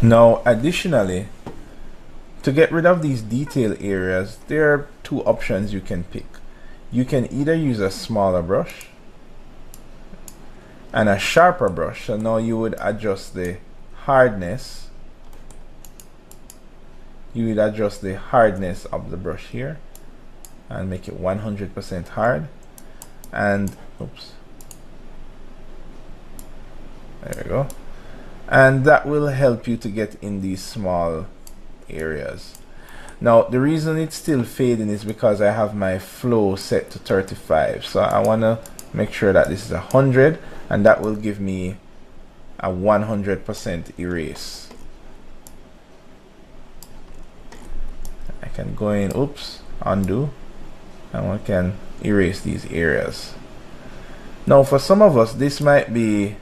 Now, additionally, to get rid of these detail areas, there are two options you can pick. You can either use a smaller brush and a sharper brush. So now you would adjust the hardness. You would adjust the hardness of the brush here and make it 100% hard. And oops, there we go. And that will help you to get in these small areas. Now the reason it's still fading is because I have my flow set to 35, so I want to make sure that this is 100, and that will give me a 100% erase. I can go in, oops, undo, and we can erase these areas. Now for some of us this might be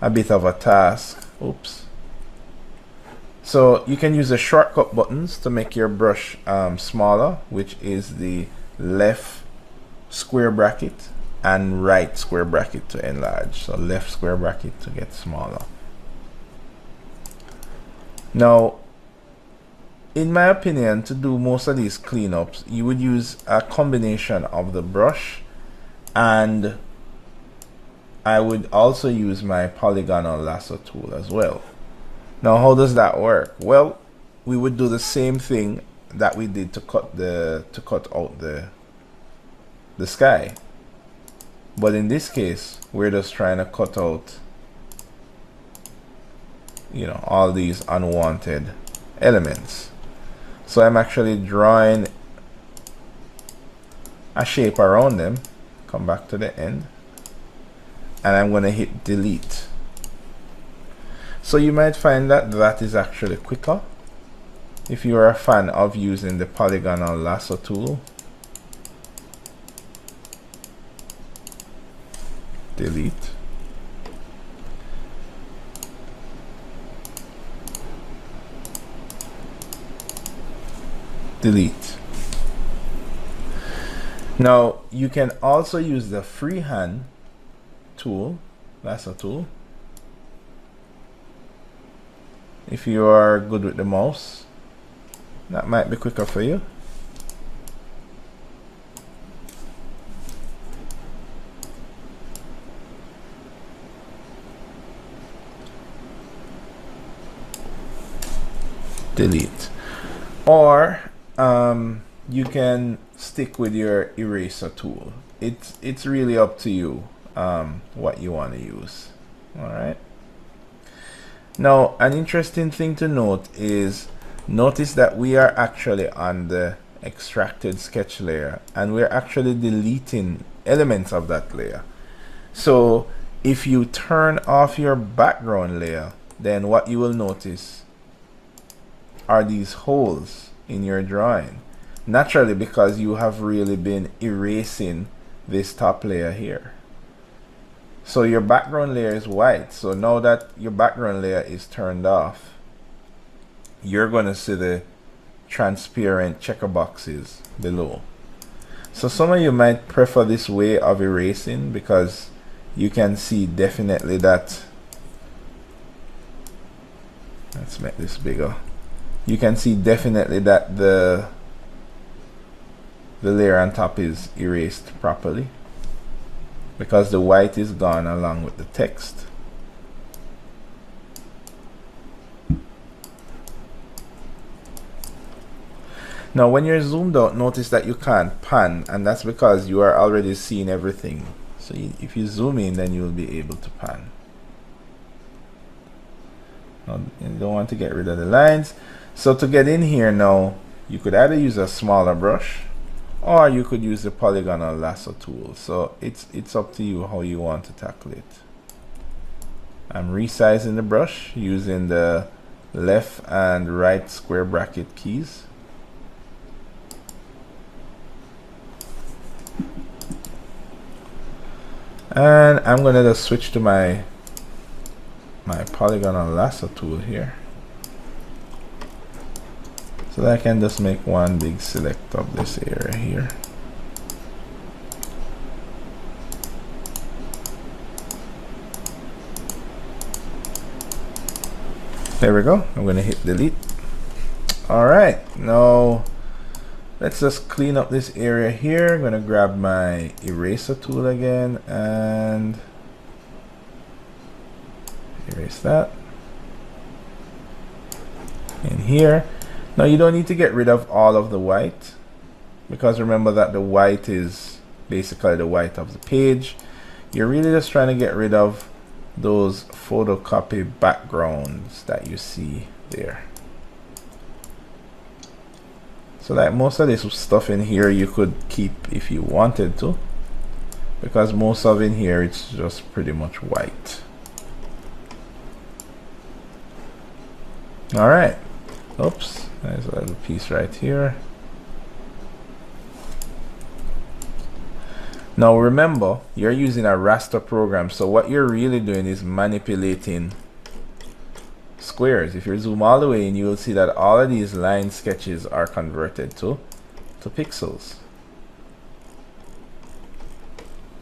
a bit of a task. Oops. So you can use the shortcut buttons to make your brush smaller, which is the left square bracket and right square bracket to enlarge. So left square bracket to get smaller. Now, in my opinion, to do most of these cleanups, you would use a combination of the brush, and I would also use my polygonal lasso tool as well. Now how does that work? Well, we would do the same thing that we did to cut out the sky, but in this case we're just trying to cut out, you know, all these unwanted elements. So I'm actually drawing a shape around them. Come back to the end, and I'm going to hit delete. So you might find that that is actually quicker if you are a fan of using the polygonal lasso tool. Delete. Delete. Now you can also use the freehand tool, lasso tool, if you are good with the mouse. That might be quicker for you. Delete. Or you can stick with your eraser tool. It's really up to you what you want to use. All right. Now, an interesting thing to note is, notice that we are actually on the extracted sketch layer, and we're actually deleting elements of that layer. So if you turn off your background layer, then what you will notice are these holes in your drawing. Naturally, because you have really been erasing this top layer here. So your background layer is white. So now that your background layer is turned off, you're going to see the transparent checker boxes below. So some of you might prefer this way of erasing because you can see definitely that. Let's make this bigger. You can see definitely that the layer on top is erased properly, because the white is gone along with the text. Now when you're zoomed out, notice that you can't pan, and that's because you are already seeing everything. So if you zoom in, then you'll be able to pan. Now, you don't want to get rid of the lines. So to get in here now, you could either use a smaller brush, or you could use the polygonal lasso tool. So it's up to you how you want to tackle it. I'm resizing the brush using the left and right square bracket keys. And I'm gonna just switch to my polygonal lasso tool here, so that I can just make one big select of this area here. There we go. I'm going to hit delete. All right, now let's just clean up this area here. I'm going to grab my eraser tool again and erase that in here. Now you don't need to get rid of all of the white, because remember that the white is basically the white of the page. You're really just trying to get rid of those photocopy backgrounds that you see there. So like most of this stuff in here you could keep if you wanted to, because most of in here it's just pretty much white. All right. Oops, there's a little piece right here. Now remember, you're using a raster program, so what you're really doing is manipulating squares. If you zoom all the way in, you will see that all of these line sketches are converted to pixels.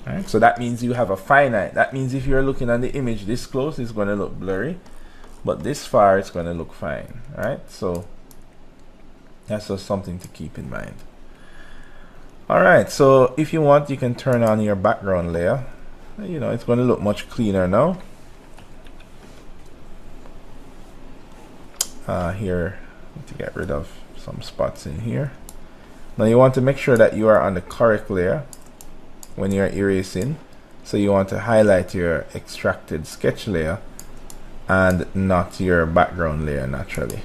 All right, so that means you have a finite. That means if you're looking at the image this close, it's going to look blurry, but this far it's going to look fine. All right, so that's just something to keep in mind. All right, so if you want, you can turn on your background layer. You know, it's going to look much cleaner now. Here, to get rid of some spots in here. Now you want to make sure that you are on the correct layer when you're erasing. So you want to highlight your extracted sketch layer and not your background layer naturally.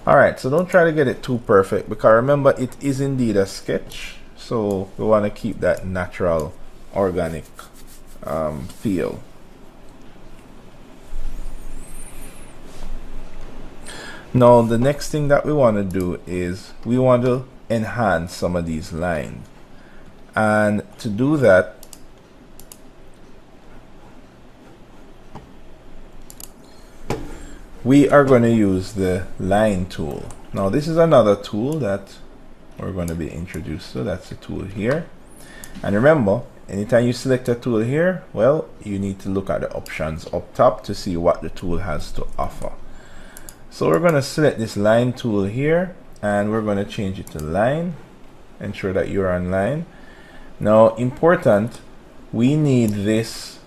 Alright, so don't try to get it too perfect, because remember it is indeed a sketch, so we want to keep that natural, organic feel. Now the next thing that we want to do is we want to enhance some of these lines, and to do that we are going to use the line tool. Now this is another tool that we're going to be introduced to. That's the tool here, and remember, anytime you select a tool here, well, you need to look at the options up top to see what the tool has to offer. So we're going to select this line tool here, and we're going to change it to line. Ensure that you're on line. Now, important, we need this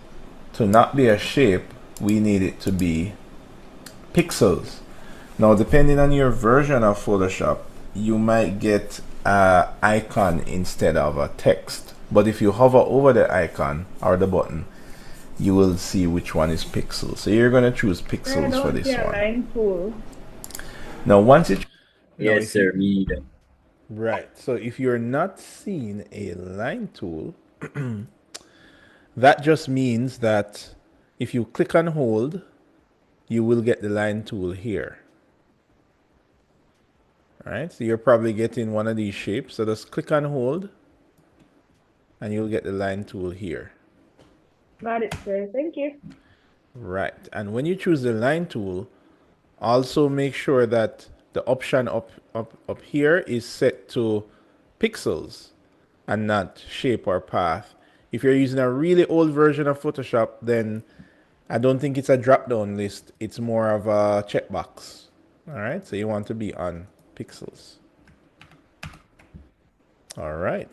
to not be a shape, we need it to be pixels. Now, depending on your version of Photoshop, you might get an icon instead of a text. But if you hover over the icon or the button, you will see which one is pixels. So you're going to choose pixels for this one. Line tool. Now, once it... Yes, sir. Me either. Right. So if you're not seeing a line tool, that just means that if you click and hold, you will get the line tool here. All right. So you're probably getting one of these shapes. So just click and hold, and you'll get the line tool here. Got it, sir. Thank you. Right. And when you choose the line tool, also make sure that the option up here is set to pixels and not shape or path. If you're using a really old version of Photoshop, then I don't think it's a drop-down list. It's more of a checkbox. All right. So you want to be on pixels. All right.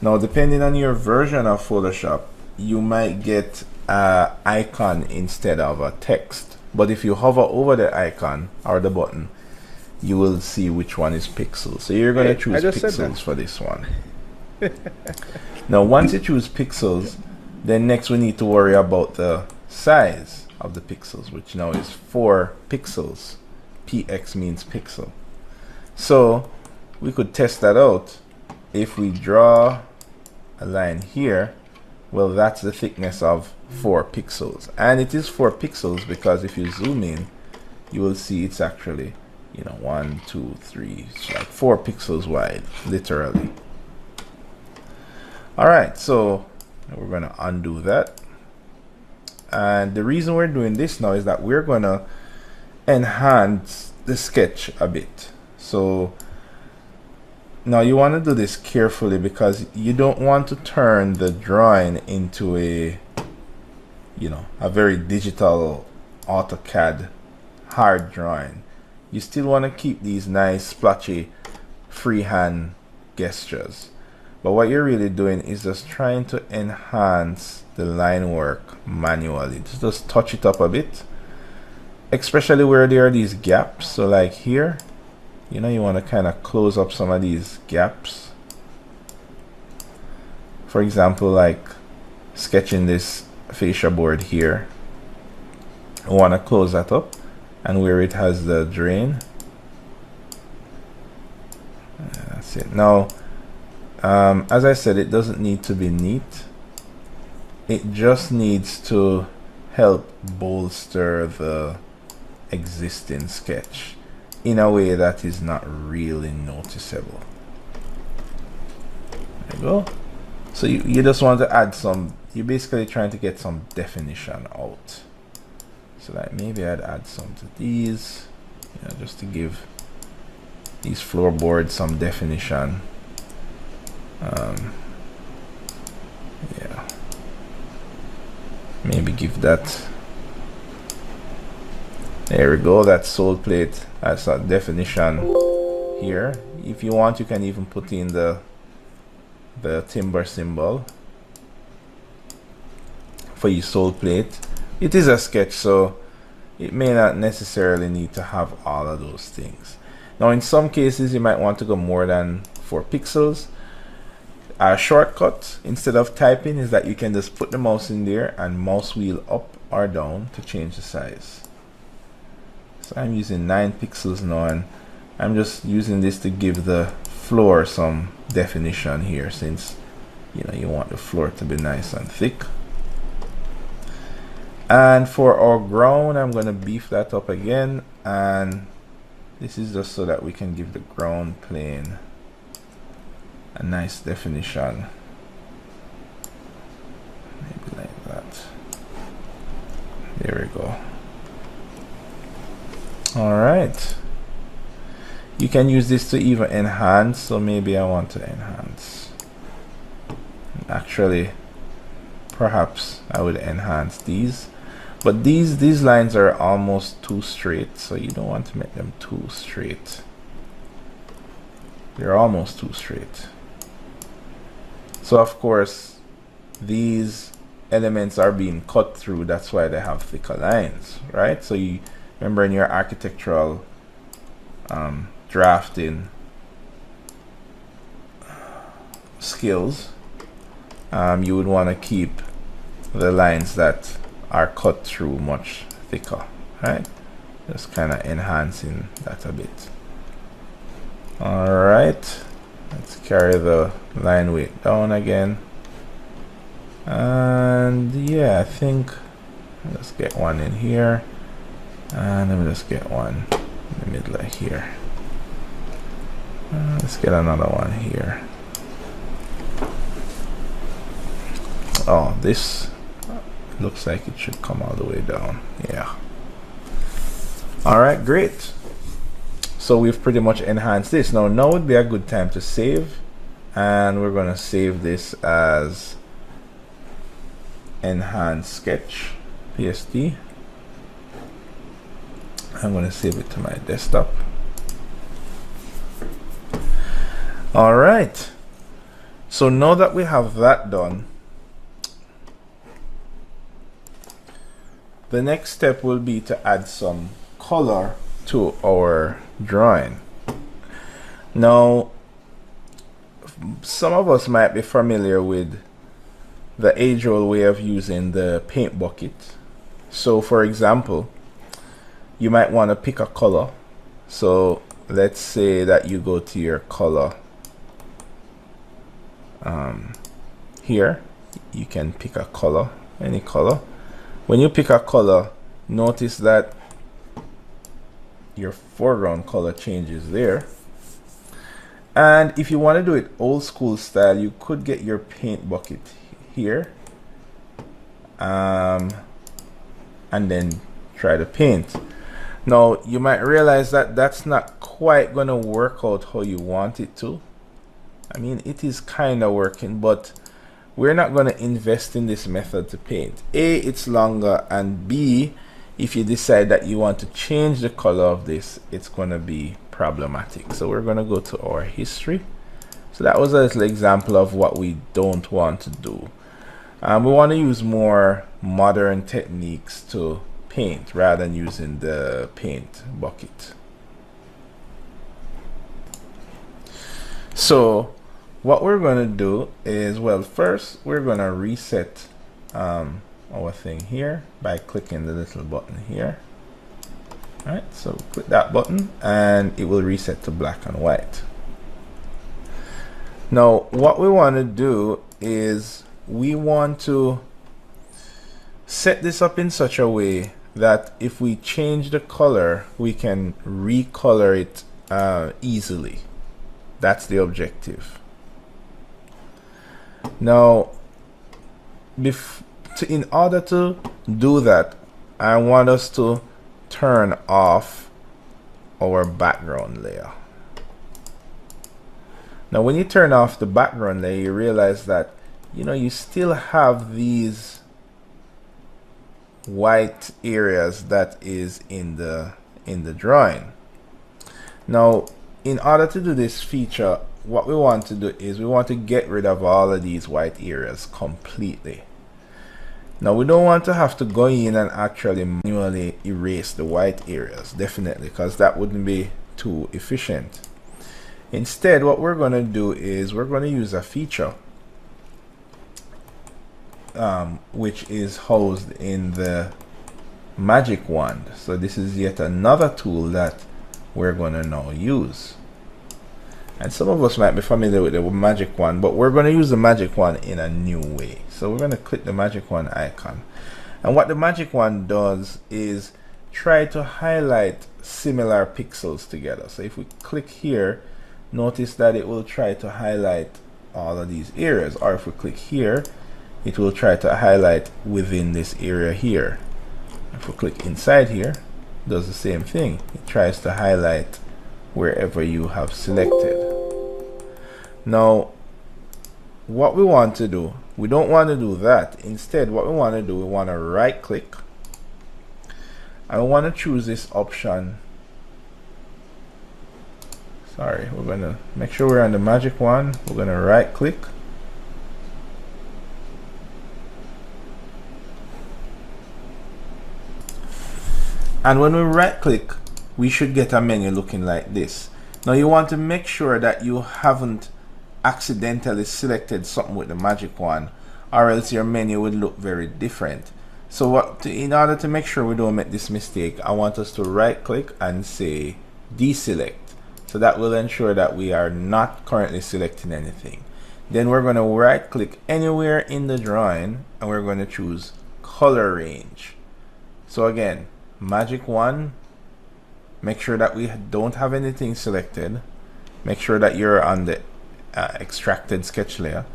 Now, depending on your version of Photoshop, you might get an icon instead of a text. But if you hover over the icon or the button, you will see which one is pixels. So you're going to choose pixels for this one. Now, once you choose pixels, then next we need to worry about the size of the pixels, which now is 4 pixels. PX means pixel. So we could test that out. If we draw a line here, well, that's the thickness of 4 pixels. And it is 4 pixels because if you zoom in, you will see it's actually, 1, 2, 3, it's like 4 pixels wide, literally. All right, so we're going to undo that. And the reason we're doing this now is that we're going to enhance the sketch a bit. So now you want to do this carefully because you don't want to turn the drawing into a very digital AutoCAD hard drawing. You still want to keep these nice splotchy freehand gestures. But what you're really doing is just trying to enhance the line work manually. Just touch it up a bit, especially where there are these gaps. So like here, you want to kind of close up some of these gaps. For example, like sketching this fascia board here, I want to close that up, and where it has the drain, that's it. Now, as I said, it doesn't need to be neat. It just needs to help bolster the existing sketch in a way that is not really noticeable. There you go. So you just want to add some, you're basically trying to get some definition out. So like maybe I'd add some to these, just to give these floorboards some definition. Yeah, maybe give that, there we go, that sole plate as a definition here. If you want, you can even put in the timber symbol for your sole plate. It is a sketch, so it may not necessarily need to have all of those things. Now, in some cases, you might want to go more than 4 pixels. A shortcut, instead of typing, is that you can just put the mouse in there and mouse wheel up or down to change the size. So I'm using 9 pixels now, and I'm just using this to give the floor some definition here, since you want the floor to be nice and thick. And for our ground, I'm going to beef that up again, and this is just so that we can give the ground plane a nice definition, maybe like that. There we go. All right. You can use this to even enhance, so maybe I want to enhance. Actually, perhaps I would enhance these, but these lines are almost too straight, so you don't want to make them too straight. They're almost too straight. So of course these elements are being cut through, that's why they have thicker lines, right? So you remember in your architectural drafting skills, you would want to keep the lines that are cut through much thicker, right? Just kind of enhancing that a bit. All right, let's carry the line weight down again, and yeah, I think let's get one in here, and let me just get one in the middle of here. Let's get another one here. Oh, this looks like it should come all the way down. Yeah. All right, great. So we've pretty much enhanced this. Now would be a good time to save, and we're going to save this as enhanced sketch PSD. I'm going to save it to my desktop. All right, so now that we have that done, the next step will be to add some color to our drawing. Now, some of us might be familiar with the age-old way of using the paint bucket. So for example, you might want to pick a color. So let's say that you go to your color here, you can pick a color, any color. When you pick a color, notice that your foreground color changes there. And if you want to do it old school style, you could get your paint bucket here and then try to paint. Now you might realize that that's not quite going to work out how you want it to. I mean, it is kind of working, but we're not going to invest in this method to paint. A, it's longer, and B, if you decide that you want to change the color of this, it's going to be problematic. So we're going to go to our history. So that was a little example of what we don't want to do. We want to use more modern techniques to paint rather than using the paint bucket. So what we're going to do is, well, first we're going to reset our thing here by clicking the little button here. All right, so click that button and it will reset to black and white. Now what we want to do is we want to set this up in such a way that if we change the color, we can recolor it easily. That's the objective. Now, in order to do that, I want us to turn off our background layer. Now, when you turn off the background layer, you realize that, you know, you still have these white areas that is in the drawing. Now, in order to do this feature, what we want to do is we want to get rid of all of these white areas completely. Now we don't want to have to go in and actually manually erase the white areas, definitely, because that wouldn't be too efficient. Instead, what we're going to do is we're going to use a feature which is housed in the magic wand. So this is yet another tool that we're going to now use. And some of us might be familiar with the magic wand, but we're going to use the magic wand in a new way. So we're going to click the magic wand icon. And what the magic wand does is try to highlight similar pixels together. So if we click here, notice that it will try to highlight all of these areas. Or if we click here, it will try to highlight within this area here. If we click inside here, it does the same thing. It tries to highlight wherever you have selected. Now, what we want to do, we don't want to do that. Instead, what we want to do, we want to right click and we want to choose this option. Sorry, we're going to make sure we're on the magic wand. We're going to right click. And when we right click, we should get a menu looking like this. Now you want to make sure that you haven't accidentally selected something with the magic wand, or else your menu would look very different. So in order to make sure we don't make this mistake, I want us to right click and say deselect. So that will ensure that we are not currently selecting anything. Then we're going to right click anywhere in the drawing and we're going to choose color range. So again, magic wand, make sure that we don't have anything selected. Make sure that you're on the extracted sketch layer.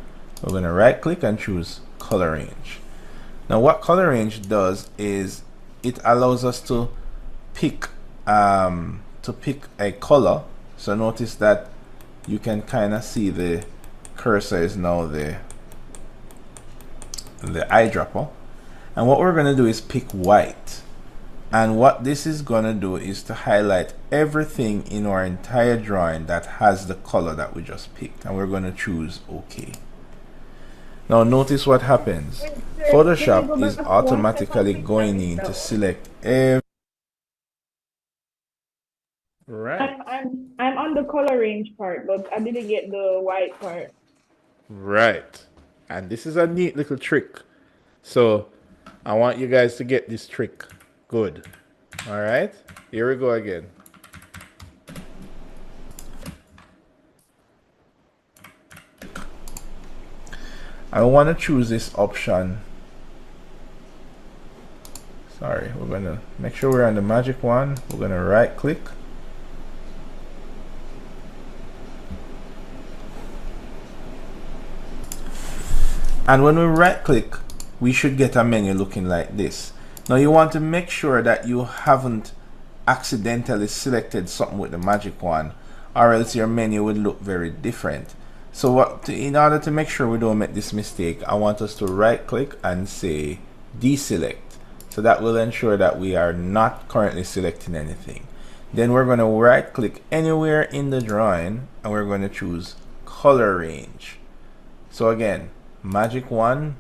We're going to right click and choose color range. Now what color range does is it allows us to pick a color. So notice that you can kind of see the cursor is now the eyedropper, and what we're going to do is pick white. And what this is going to do is to highlight everything in our entire drawing that has the color that we just picked, and we're going to choose OK. Now notice what happens. Photoshop is automatically going in to select every. Right. I'm on the color range part, but I didn't get the white part. Right. And this is a neat little trick. So I want you guys to get this trick. Good. All right. Here we go again. I want to choose this option. Sorry, we're going to make sure we're on the magic wand. We're going to right click. And when we right click, we should get a menu looking like this. Now you want to make sure that you haven't accidentally selected something with the magic wand, or else your menu would look very different. So in order to make sure we don't make this mistake, I want us to right click and say deselect. So that will ensure that we are not currently selecting anything. Then we're going to right click anywhere in the drawing and we're going to choose color range. So again, magic wand,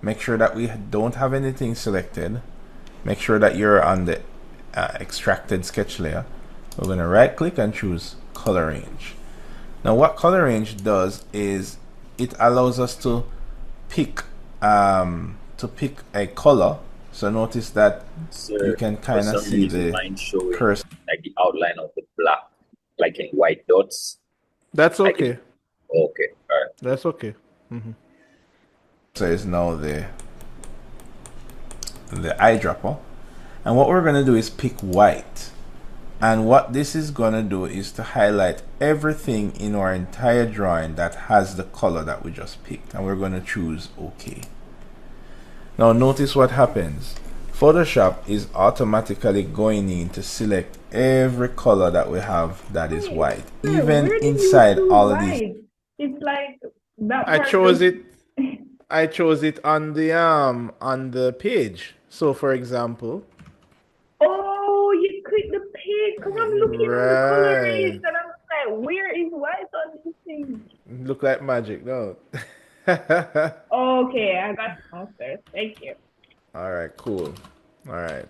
make sure that we don't have anything selected. Make sure that you're on the extracted sketch layer. We're going to right click and choose color range. Now what color range does is it allows us to pick a color. So notice that you can kind of see the cursor, like the outline of the black, like in white dots. That's okay. Okay, all right. That's okay. So it's now the eyedropper, and what we're going to do is pick white. And what this is going to do is to highlight everything in our entire drawing that has the color that we just picked, and we're going to choose OK. Now notice what happens. Photoshop is automatically going in to select every color that we have that is white, even inside all of these. It's like that. I chose it on the page. So for example. Oh, you click the page because I'm looking at the color range and I'm like, where is white on this thing? Look like magic, no? Okay, I got answers. Thank you. All right, cool. All right.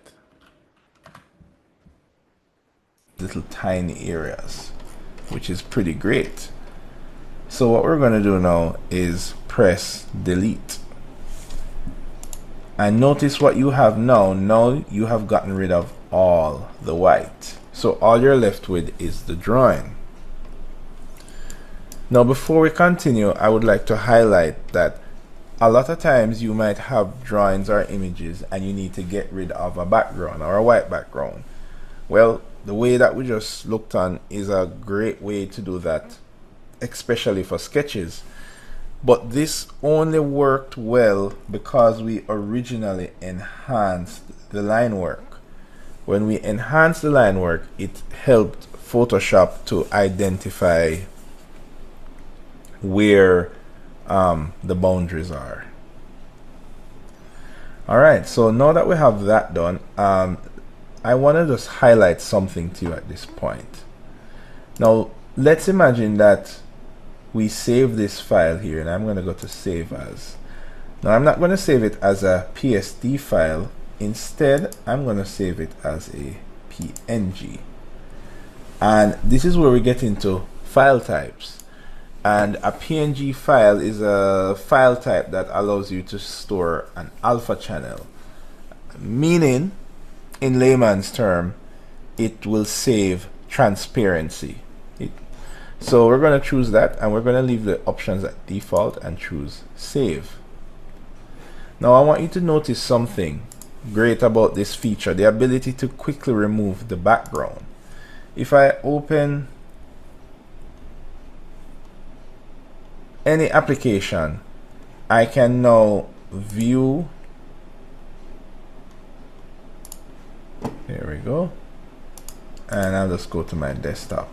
Little tiny areas, which is pretty great. So what we're going to do now is press delete. And notice what you have now. Now you have gotten rid of all the white. So all you're left with is the drawing. Now before we continue, I would like to highlight that a lot of times you might have drawings or images and you need to get rid of a background or a white background. Well, the way that we just looked on is a great way to do that, especially for sketches. But this only worked well because we originally enhanced the line work. When we enhanced the line work, it helped Photoshop to identify where the boundaries are. All right, so now that we have that done, I want to just highlight something to you at this point. Now, let's imagine that we save this file here, and I'm going to go to Save As. Now, I'm not going to save it as a PSD file. Instead, I'm going to save it as a PNG. And this is where we get into file types. And a PNG file is a file type that allows you to store an alpha channel, meaning, in layman's term, it will save transparency. So we're going to choose that, and we're going to leave the options at default and choose Save. Now I want you to notice something great about this feature, the ability to quickly remove the background. If I open any application, I can now view, there we go, and I'll just go to my desktop.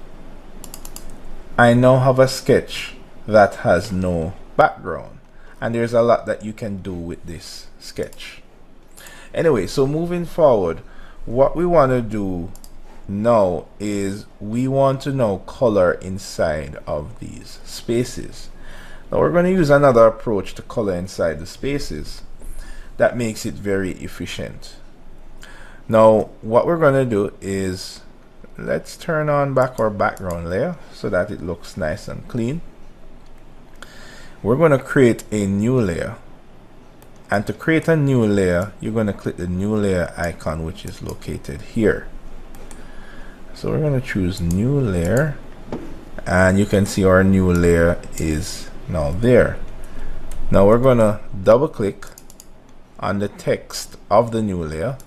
I now have a sketch that has no background, and there's a lot that you can do with this sketch. Anyway, so moving forward, what we want to do now is we want to now color inside of these spaces. Now we're going to use another approach to color inside the spaces that makes it very efficient. Now what we're going to do is, let's turn on back our background layer so that it looks nice and clean. We're going to create a new layer, and to create a new layer, you're going to click the new layer icon, which is located here. So we're going to choose new layer, and you can see our new layer is now there. Now we're going to double click on the text of the new layer,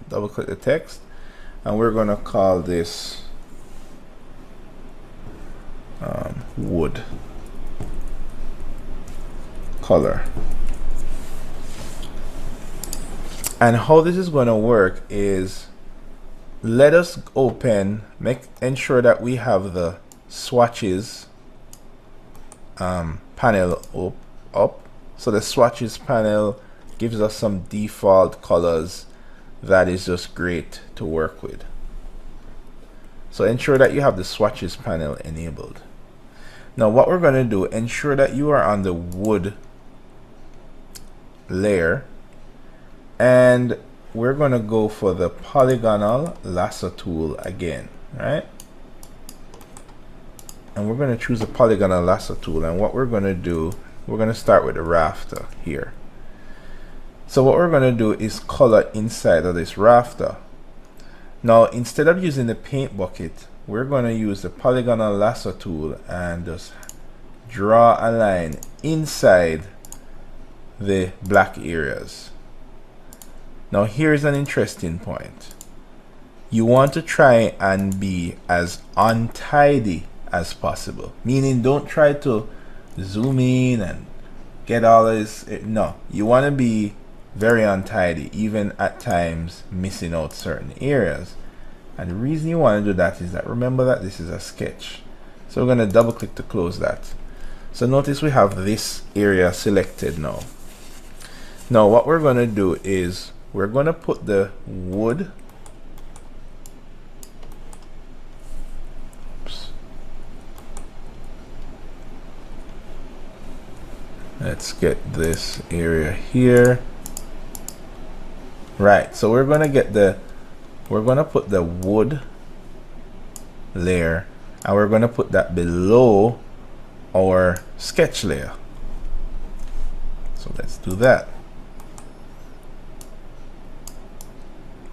double click the text, and we're going to call this wood color. And how this is going to work is, let us ensure that we have the swatches panel up. So the swatches panel gives us some default colors that is just great to work with. So ensure that you have the swatches panel enabled. Now what we're going to do, ensure that you are on the wood layer, and we're going to go for the polygonal lasso tool again, right? And we're going to choose the polygonal lasso tool, and what we're going to do, we're going to start with the rafter here. So what we're going to do is color inside of this rafter. Now instead of using the paint bucket, we're going to use the polygonal lasso tool and just draw a line inside the black areas. Now here's an interesting point. You want to try and be as untidy as possible, meaning don't try to zoom in and get all this. No, you want to be very untidy, even at times missing out certain areas. And the reason you want to do that is that, remember that this is a sketch. So we're going to double click to close that. So notice we have this area selected now. Now what we're going to do is we're going to put the wood, let's get this area here. Right, so we're going to put the wood layer, and we're going to put that below our sketch layer. So let's do that.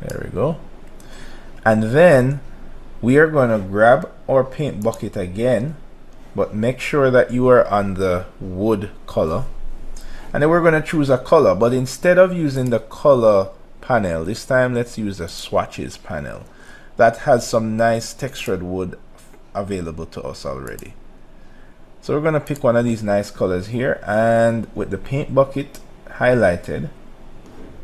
There we go. And then we are going to grab our paint bucket again, but make sure that you are on the wood color. And then we're going to choose a color, but instead of using the color panel, this time let's use the swatches panel that has some nice textured wood available to us already. So we're going to pick one of these nice colors here, and with the paint bucket highlighted,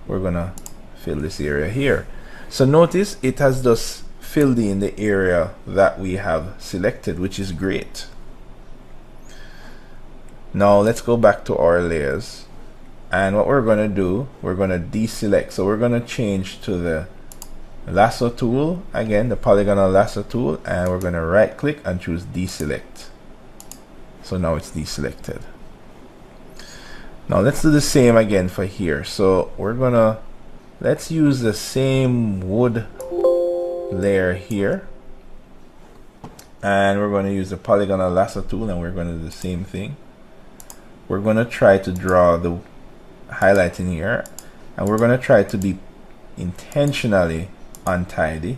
we're going to fill this area here. So notice it has just filled in the area that we have selected, which is great. Now let's go back to our layers. And what we're going to do, we're going to deselect. So we're going to change to the lasso tool, again, the polygonal lasso tool, and we're going to right click and choose deselect. So now it's deselected. Now let's do the same again for here. So we're going to, let's use the same wood layer here. And we're going to use the polygonal lasso tool, and we're going to do the same thing. We're going to try to draw the highlighting here, and we're going to try to be intentionally untidy,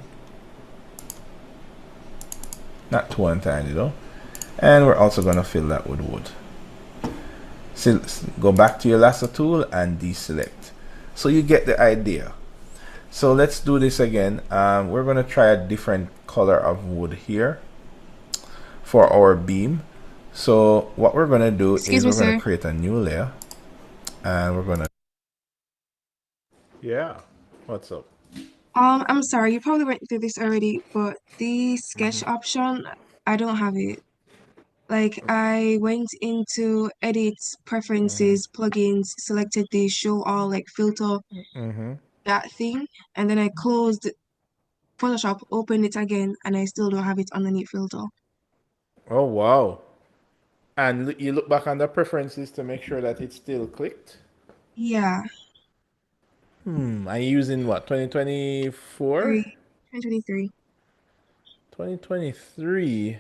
not too untidy though. And we're also going to fill that with wood. So go back to your lasso tool and deselect. So you get the idea. So let's do this again. We're going to try a different color of wood here for our beam. So what we're going to do is we're going to create a new layer, and we're going to, yeah, what's up? I'm sorry, you probably went through this already, but the sketch option, I don't have it. Like, I went into edit, preferences, plugins, selected the show all, like filter, that thing, and then I closed Photoshop, opened it again, and I still don't have it underneath filter. Oh wow. And you look back on the preferences to make sure that it's still clicked. Yeah, Are you using what, 2024? 2023. 2023.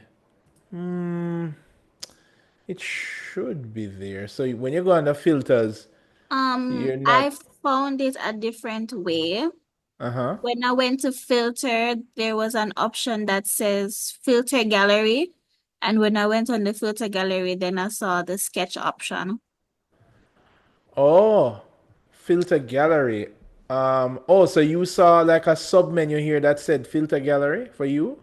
It should be there. So when you go on the filters, you're not. I found it a different way. Uh-huh. When I went to filter, there was an option that says filter gallery. And when I went on the filter gallery, then I saw the sketch option. Oh, filter gallery. Oh, so you saw like a sub menu here that said filter gallery for you?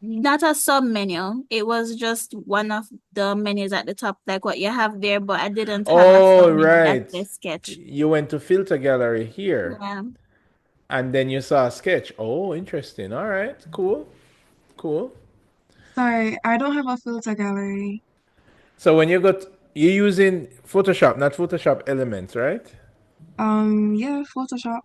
Not a sub menu. It was just one of the menus at the top, like what you have there, but I didn't have a Oh, sub menu that right. says sketch. You went to filter gallery here, Yeah. and then you saw a sketch. Oh, interesting. All right, cool, cool. Sorry, I don't have a filter gallery. So when you got, you're using Photoshop, not Photoshop Elements, right? Yeah, Photoshop.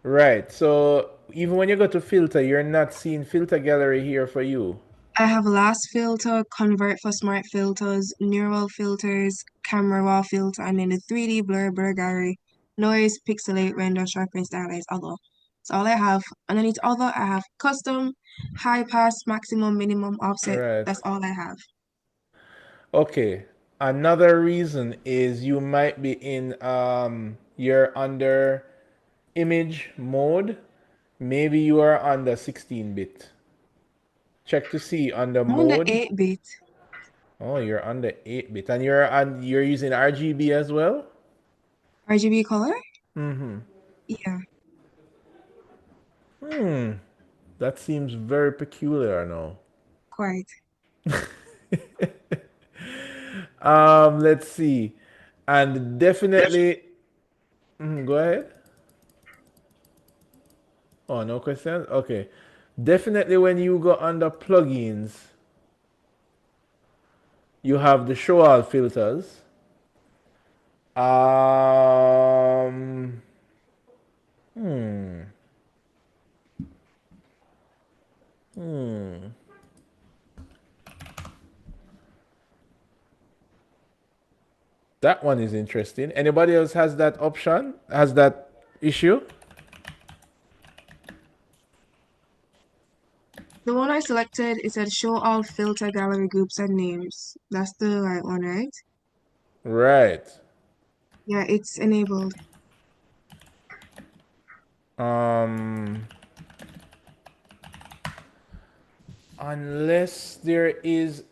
Right. So even when you go to filter, you're not seeing filter gallery here for you. I have last filter, convert for smart filters, neural filters, camera raw filter, and then the 3D blur gallery, noise, pixelate, render, sharpen, stylize, other. That's all I have. Underneath other, I have custom, high pass, maximum, minimum, offset. Right. That's all I have. Okay. Another reason is you might be in you're under image mode. Maybe you are under 16-bit. Check to see under I'm on the mode. 8-bit. Oh, you're under 8-bit, and you're using RGB as well? RGB color? Mm-hmm. Yeah, That seems very peculiar now. quite. Let's see. And definitely, go ahead. Oh, no questions? Okay. Definitely when you go under plugins, you have the show all filters. Um, hmm. Hmm. That one is interesting. Anybody else has that option? Has that issue? The one I selected, it said show all filter gallery groups and names. That's the right one, right? Right. Yeah, it's enabled. Um, unless there is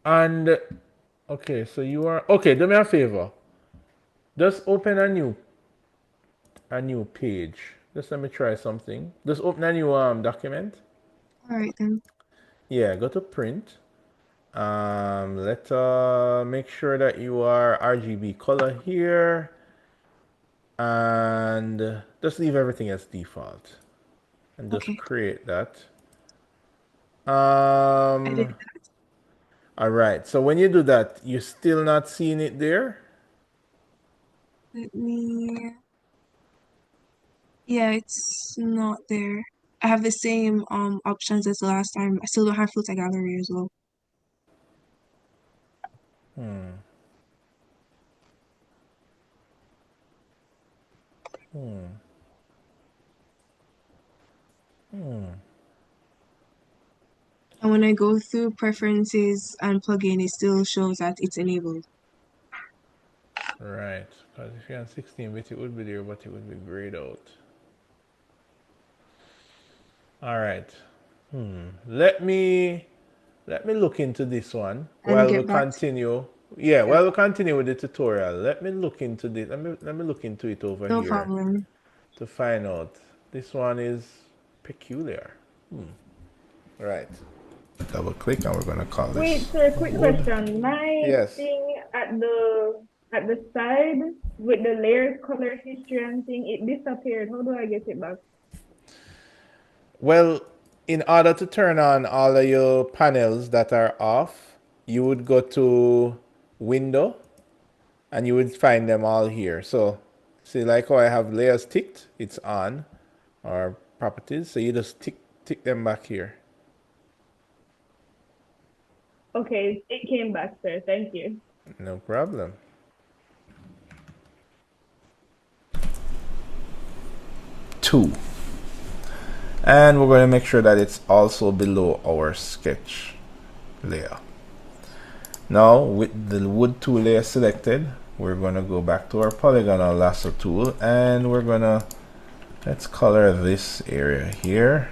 And okay, so you are okay. Do me a favor. Just open a new page. Just let me try something. Just open a new document. All right then. Yeah, go to print. Let make sure that you are RGB color here, and just leave everything as default, and just Okay. create that. I did that. All right. So when you do that, you're still not seeing it there. Let me. Yeah, it's not there. I have the same options as the last time. I still don't have filter gallery as well. Hmm. Hmm. Hmm. And when I go through preferences and plugin, it still shows that it's enabled. Right. Because if you're on 16-bit, it would be there, but it would be grayed out. All right. Let me look into this one And while we get back. continue. Yeah, Yeah, while we continue with the tutorial, let me look into this. Let me look into it over no here problem. to find out. This one is peculiar. Right. Double click and we're gonna call Wait, this sir, quick wood. question. My Yes. thing at the side with the layer color history and thing, it disappeared. How do I get it back? Well, in order to turn on all of your panels that are off, you would go to Window and you would find them all here. So, see, like how I have layers ticked, it's on, or properties. So you just tick them back here. Okay, it came back, sir. Thank you. No problem. Two. And we're going to make sure that it's also below our sketch layer. Now, with the wood tool layer selected, we're going to go back to our polygonal lasso tool and we're going to, let's color this area here.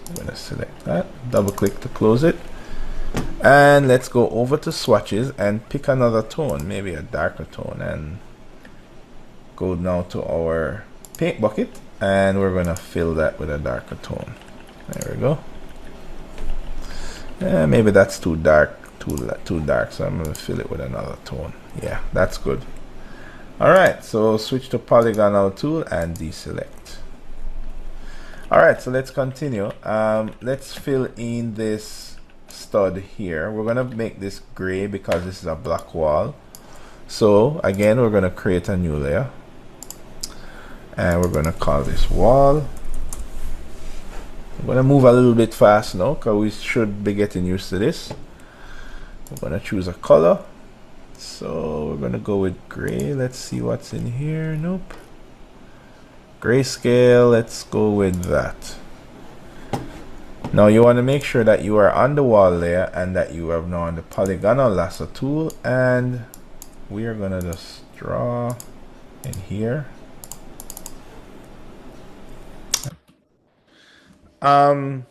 I'm going to select that, double click to close it. And let's go over to swatches and pick another tone, maybe a darker tone, and go now to our paint bucket and we're going to fill that with a darker tone. There we go. Maybe that's too dark, too dark, so I'm going to fill it with another tone. Yeah, that's good. Alright, so switch to polygonal tool and deselect. Alright, so let's continue. Let's fill in this stud here. We're going to make this gray because this is a black wall. So again, we're going to create a new layer. And we're going to call this wall. I'm going to move a little bit fast now because we should be getting used to this. We're going to choose a color. So we're going to go with gray. Let's see what's in here. Nope. Grayscale. Let's go with that. Now you want to make sure that you are on the wall layer and that you are now on the polygonal lasso tool. And we are going to just draw in here. I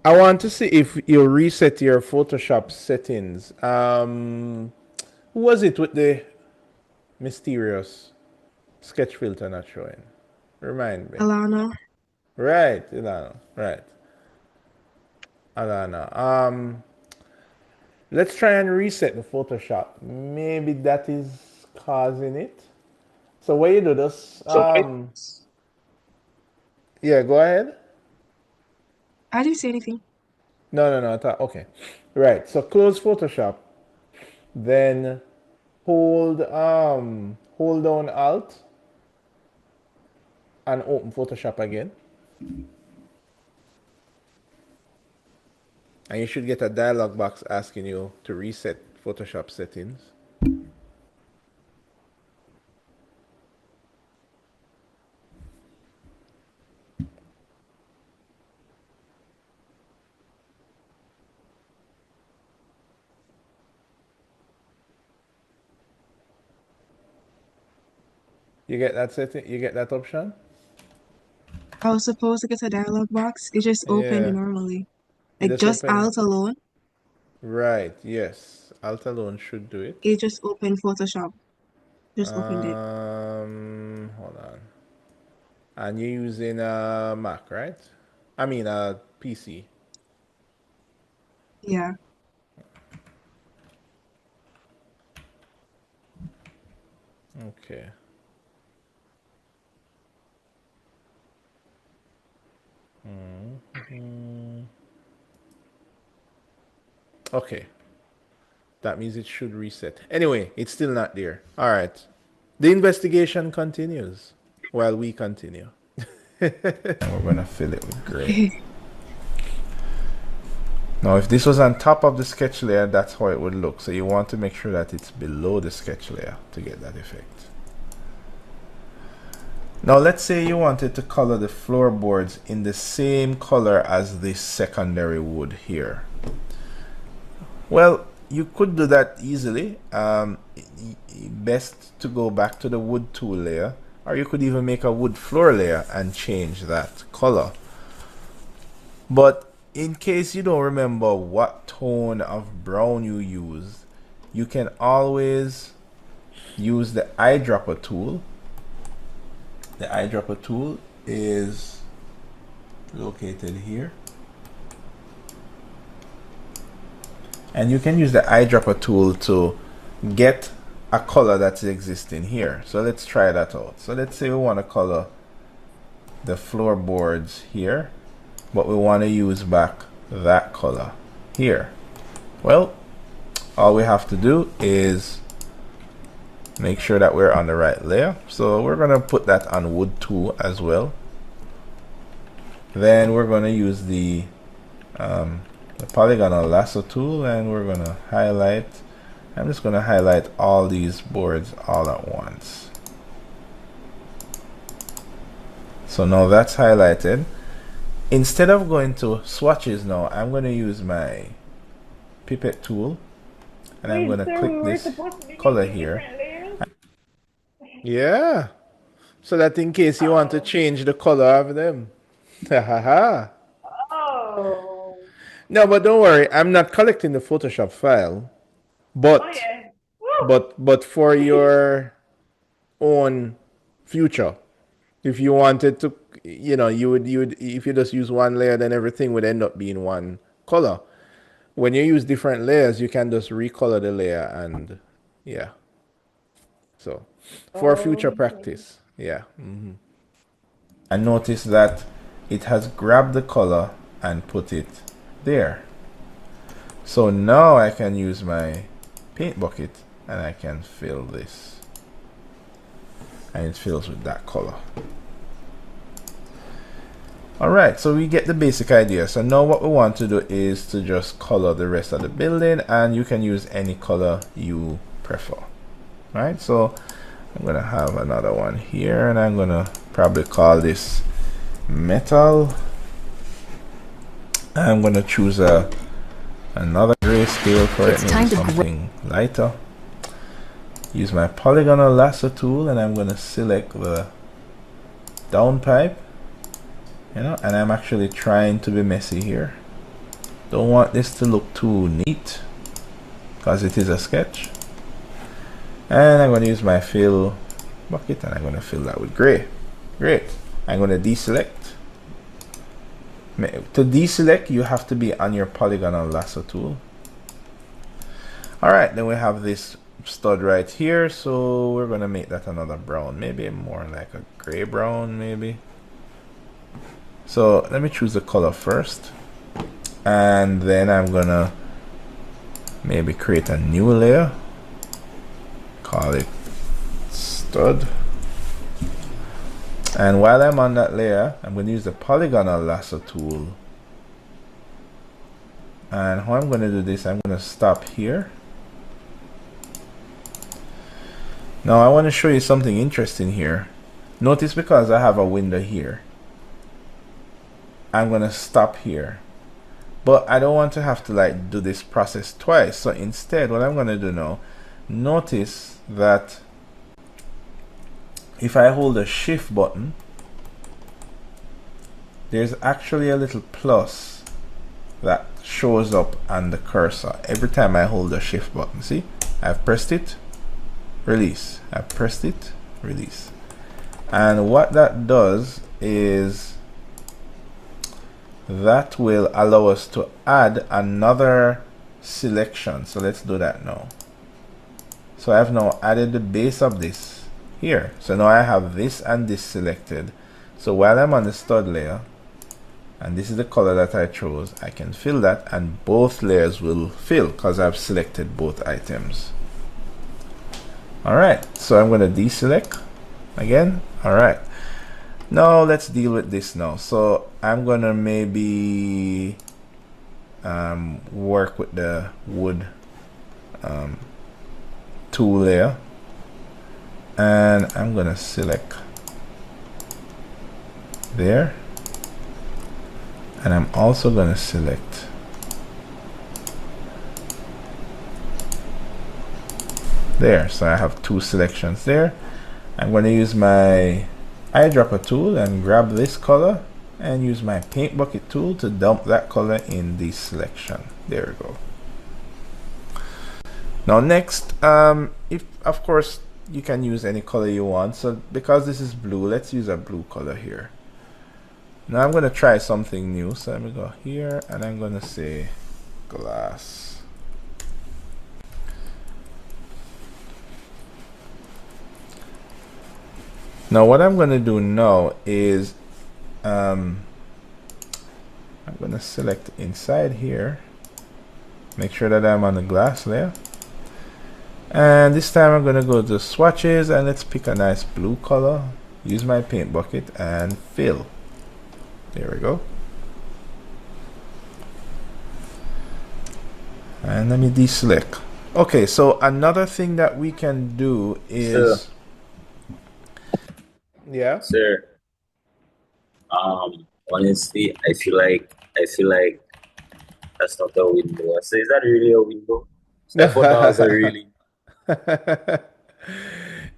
want to see if you reset your Photoshop settings. Who was it with the mysterious sketch filter not showing? Remind me. Alana. Right, Ilana. Right. Alana. Let's try and reset the Photoshop. Maybe that is causing it. So when you do this, yeah, go ahead. I didn't say anything. No. Okay. Right. So close Photoshop. Then hold down Alt and open Photoshop again. And you should get a dialog box asking you to reset Photoshop settings. You get that setting? You get that option? I was supposed to get a dialog box. It just opened Yeah. normally. It Like just just open. Alt alone. Right, yes. Alt alone should do it. It just opened Photoshop. Just opened it. Hold on. And you're using a Mac, right? I mean a PC. Yeah. Okay. Okay. That means it should reset. Anyway, it's still not there. All right. The investigation continues while we continue. And we're going to fill it with gray. Now, if this was on top of the sketch layer, that's how it would look. So you want to make sure that it's below the sketch layer to get that effect. Now, let's say you wanted to color the floorboards in the same color as this secondary wood here. Well, you could do that easily. Best to go back to the wood tool layer, or you could even make a wood floor layer and change that color. But in case you don't remember what tone of brown you use, you can always use the eyedropper tool. The eyedropper tool is located here. And you can use the eyedropper tool to get a color that's existing here. So let's try that out. So let's say we want to color the floorboards here, but we want to use back that color here. Well, all we have to do is make sure that we're on the right layer. So we're going to put that on wood 2 as well. Then we're going to use the polygonal lasso tool, and we're going to highlight. I'm just going to highlight all these boards all at once. So now that's highlighted. Instead of going to swatches now, I'm going to use my pipette tool, and I'm going to click this color here. Yeah, so that in case you want to change the color of them. Oh. No, but don't worry, I'm not collecting the Photoshop file, but Oh yeah. but for your own future, if you wanted to, you know, you would if you just use one layer, then everything would end up being one color. When you use different layers, you can just recolor the layer, and yeah. So for future practice, yeah. And notice that it has grabbed the color and put it there. So now I can use my paint bucket and I can fill this, and it fills with that color. Alright, so we get the basic idea. So now what we want to do is to just color the rest of the building, and you can use any color you prefer. Alright, so I'm gonna have another one here, and I'm gonna probably call this metal. I'm gonna choose another grayscale for it, maybe something lighter. Use my polygonal lasso tool, and I'm gonna select the downpipe, you know, and I'm actually trying to be messy here. Don't want this to look too neat because it is a sketch. And I'm going to use my fill bucket, and I'm going to fill that with gray. Great. I'm going to deselect. To deselect, you have to be on your polygonal lasso tool. Alright, then we have this stud right here, so we're going to make that another brown, maybe more like a gray brown maybe. So let me choose the color first, and then I'm going to maybe create a new layer. Call it stud, and while I'm on that layer, I'm going to use the polygonal lasso tool, and how I'm going to do this, I'm going to stop here. Now I want to show you something interesting here. Notice, because I have a window here, I'm going to stop here, but I don't want to have to like do this process twice. So instead, what I'm going to do now, notice that if I hold the shift button, there's actually a little plus that shows up on the cursor every time I hold the shift button. See, I've pressed it, release, I've pressed it, release. And what that does is that will allow us to add another selection. So let's do that now. So I've now added the base of this here. So now I have this and this selected. So while I'm on the stud layer, and this is the color that I chose, I can fill that and both layers will fill because I've selected both items. Alright, so I'm going to deselect again. Alright, now let's deal with this now. So I'm going to maybe work with the wood tool layer, and I'm going to select there, and I'm also going to select there. So I have two selections there. I'm going to use my eyedropper tool and grab this color and use my paint bucket tool to dump that color in this selection. There we go. Now next, if of course you can use any color you want. So because this is blue, let's use a blue color here. Now I'm going to try something new. So let me go here and I'm going to say glass. Now what I'm going to do now is I'm going to select inside here, make sure that I'm on the glass layer, and this time I'm going to go to swatches and let's pick a nice blue color, use my paint bucket and fill. There we go. And let me deselect. Okay, so another thing that we can do is yeah, sir. Honestly, I feel like that's not a window. So is that really a window? I thought that was a really.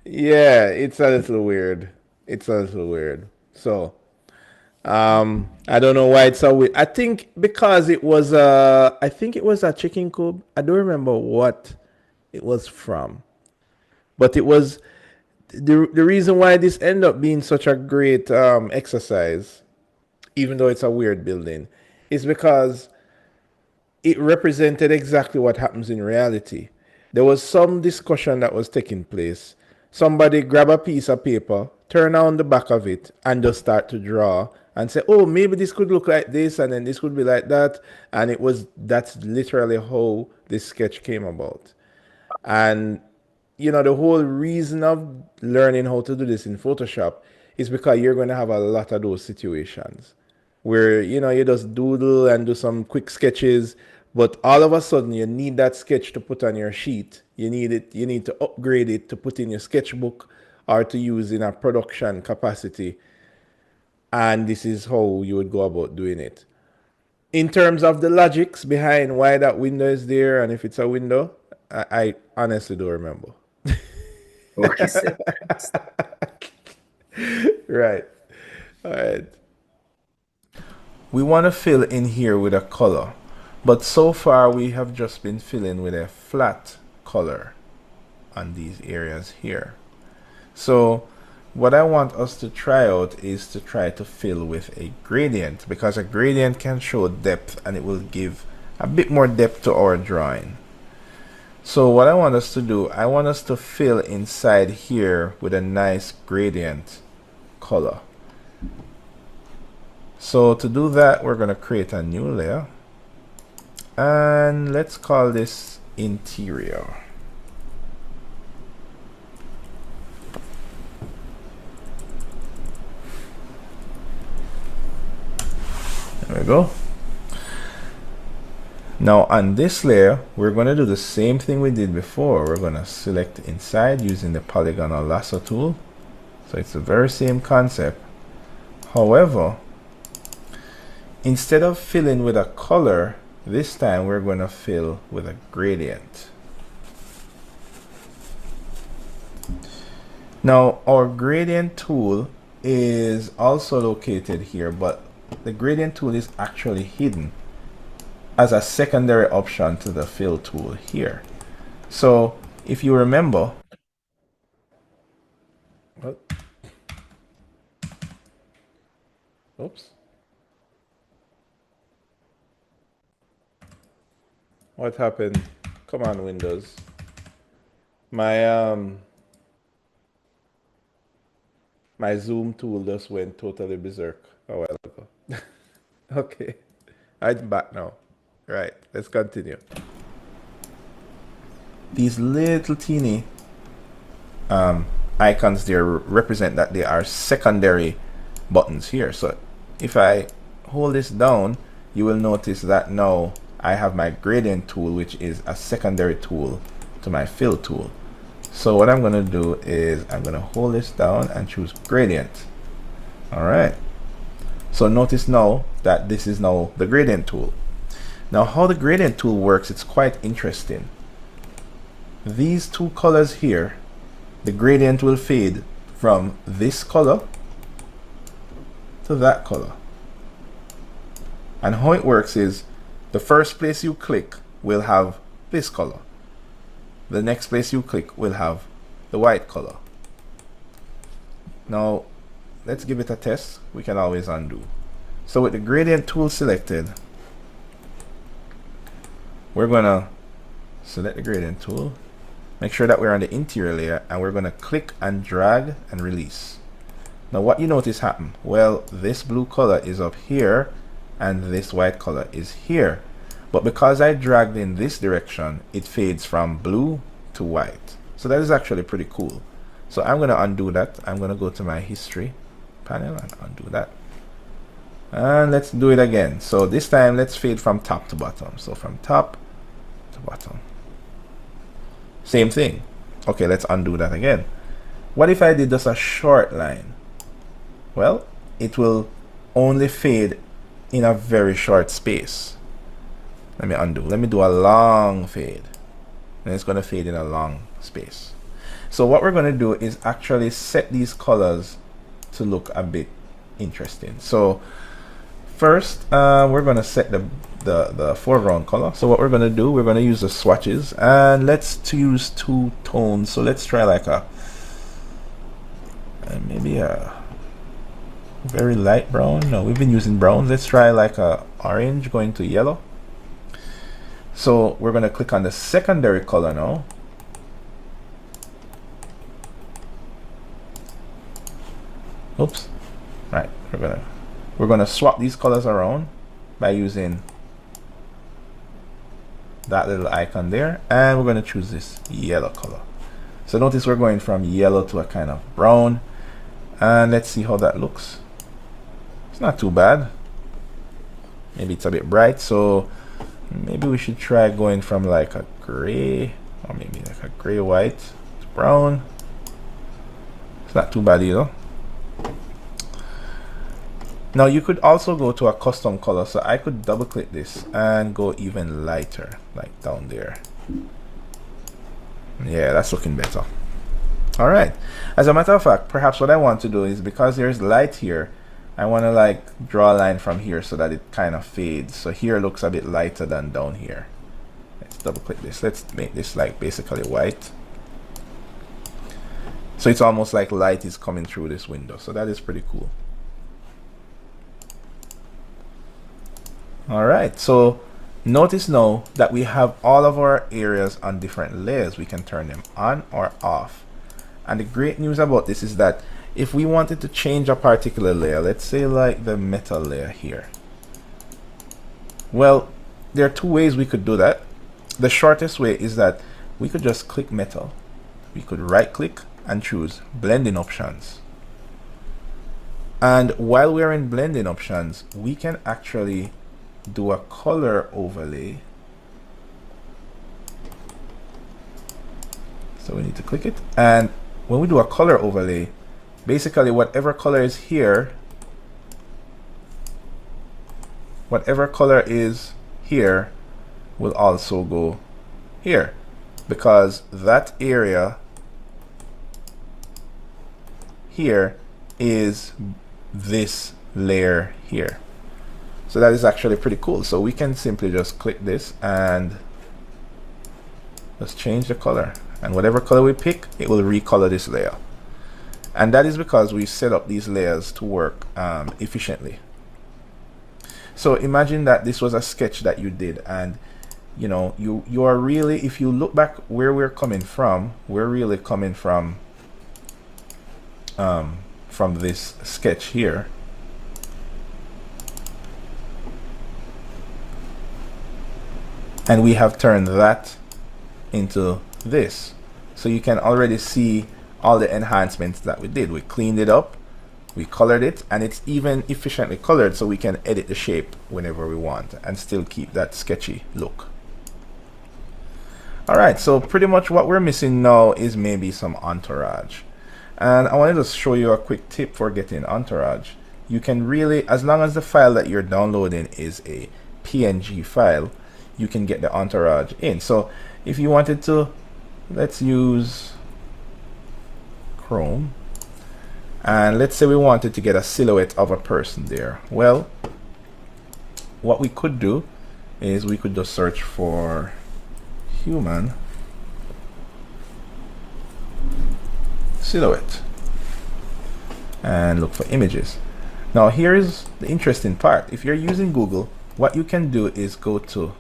yeah, it's a little weird. It's a little weird. So I don't know why it's so weird. I think because it was I think it was a chicken coop. I don't remember what it was from, but it was the reason why this ended up being such a great exercise, even though it's a weird building, is because it represented exactly what happens in reality. There was some discussion that was taking place. Somebody grab a piece of paper, turn on the back of it, and just start to draw and say, oh, maybe this could look like this, and then this could be like that. And that's literally how this sketch came about. And you know, the whole reason of learning how to do this in Photoshop is because you're going to have a lot of those situations where, you know, you just doodle and do some quick sketches, but all of a sudden you need that sketch to put on your sheet. You need to upgrade it to put in your sketchbook or to use in a production capacity. And this is how you would go about doing it. In terms of the logics behind why that window is there and if it's a window, I honestly don't remember. Okay, sir. Right. All right. We want to fill in here with a color, but so far we have just been filling with a flat color on these areas here. So what I want us to try out is to try to fill with a gradient, because a gradient can show depth and it will give a bit more depth to our drawing. So what I want us to do, I want us to fill inside here with a nice gradient color. So to do that, we're going to create a new layer and let's call this interior. There we go. Now on this layer, we're going to do the same thing we did before. We're going to select inside using the polygonal lasso tool. So it's the very same concept. However, instead of filling with a color, this time we're going to fill with a gradient. Now our gradient tool is also located here, but the gradient tool is actually hidden. as a secondary option to the fill tool here. So if you remember, oops. What happened? Come on, Windows. My my zoom tool just went totally berserk a while ago. Okay, I'm back now. Right, let's continue. These little teeny icons there represent that they are secondary buttons here. So if I hold this down, you will notice that now I have my gradient tool, which is a secondary tool to my fill tool. So what I'm going to do is I'm going to hold this down and choose gradient. All right. So notice now that this is now the gradient tool. Now how the gradient tool works, it's quite interesting. These two colors here, the gradient will fade from this color to that color. And how it works is the first place you click will have this color. The next place you click will have the white color. Now let's give it a test. We can always undo. So with the gradient tool selected, we're gonna select the gradient tool, make sure that we're on the interior layer, and we're gonna click and drag and release. Now what you notice happen? Well, this blue color is up here and this white color is here. But because I dragged in this direction, it fades from blue to white. So that is actually pretty cool. So I'm going to undo that. I'm going to go to my history panel and undo that. And let's do it again. So this time let's fade from top to bottom. So from top to bottom. Same thing. Okay, let's undo that again. What if I did just a short line? Well, it will only fade in a very short space. Let me undo. Let me do a long fade. And it's going to fade in a long space. So what we're going to do is actually set these colors to look a bit interesting. So first, we're going to set the foreground color. So what we're going to do, we're going to use the swatches. And let's use two tones. So let's try like maybe a very light brown. No, we've been using browns. Let's try like a orange going to yellow. So we're going to click on the secondary color now. Oops. Right. We're gonna swap these colors around by using that little icon there, and we're going to choose this yellow color. So notice we're going from yellow to a kind of brown, and let's see how that looks. It's not too bad. Maybe it's a bit bright, so maybe we should try going from like a gray, or maybe like a gray white to brown. It's not too bad either. Now you could also go to a custom color, so I could double click this and go even lighter, like down there. Yeah, that's looking better. All right. As a matter of fact, perhaps what I want to do is, because there's light here, I want to like draw a line from here so that it kind of fades. So here looks a bit lighter than down here. Let's double click this. Let's make this like basically white. So it's almost like light is coming through this window. So that is pretty cool. All right, so notice now that we have all of our areas on different layers. We can turn them on or off. And the great news about this is that if we wanted to change a particular layer, let's say like the metal layer here, well, there are two ways we could do that. The shortest way is that we could just click metal. We could right click and choose blending options. And while we're in blending options, we can actually do a color overlay. So we need to click it, and when we do a color overlay, basically whatever color is here, whatever color is here will also go here, because that area here is this layer here. So that is actually pretty cool. So we can simply just click this and just change the color. And whatever color we pick, it will recolor this layer. And that is because we set up these layers to work efficiently. So imagine that this was a sketch that you did, and you are really, if you look back where we're coming from, we're really coming from this sketch here. And we have turned that into this. So you can already see all the enhancements that we did. We cleaned it up, we colored it, and it's even efficiently colored, so we can edit the shape whenever we want and still keep that sketchy look. Alright, so pretty much what we're missing now is maybe some entourage. And I wanted to show you a quick tip for getting entourage. You can really, as long as the file that you're downloading is a PNG file, you can get the entourage in. So if you wanted to, let's use Chrome, and let's say we wanted to get a silhouette of a person there. Well, what we could do is we could just search for human silhouette and look for images. Now here is the interesting part. If you're using Google, what you can do is go to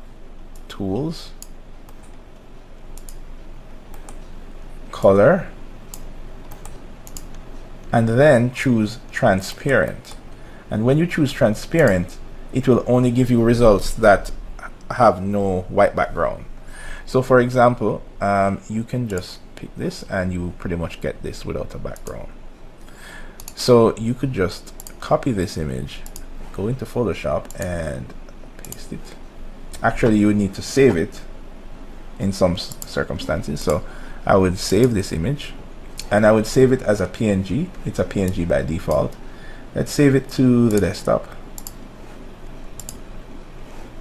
Tools, Color, and then choose Transparent. And when you choose Transparent, it will only give you results that have no white background. So for example, you can just pick this and you pretty much get this without a background. So you could just copy this image, go into Photoshop and paste it. Actually, you would need to save it in some circumstances. So I would save this image, and I would save it as a PNG. It's a PNG by default. Let's save it to the desktop.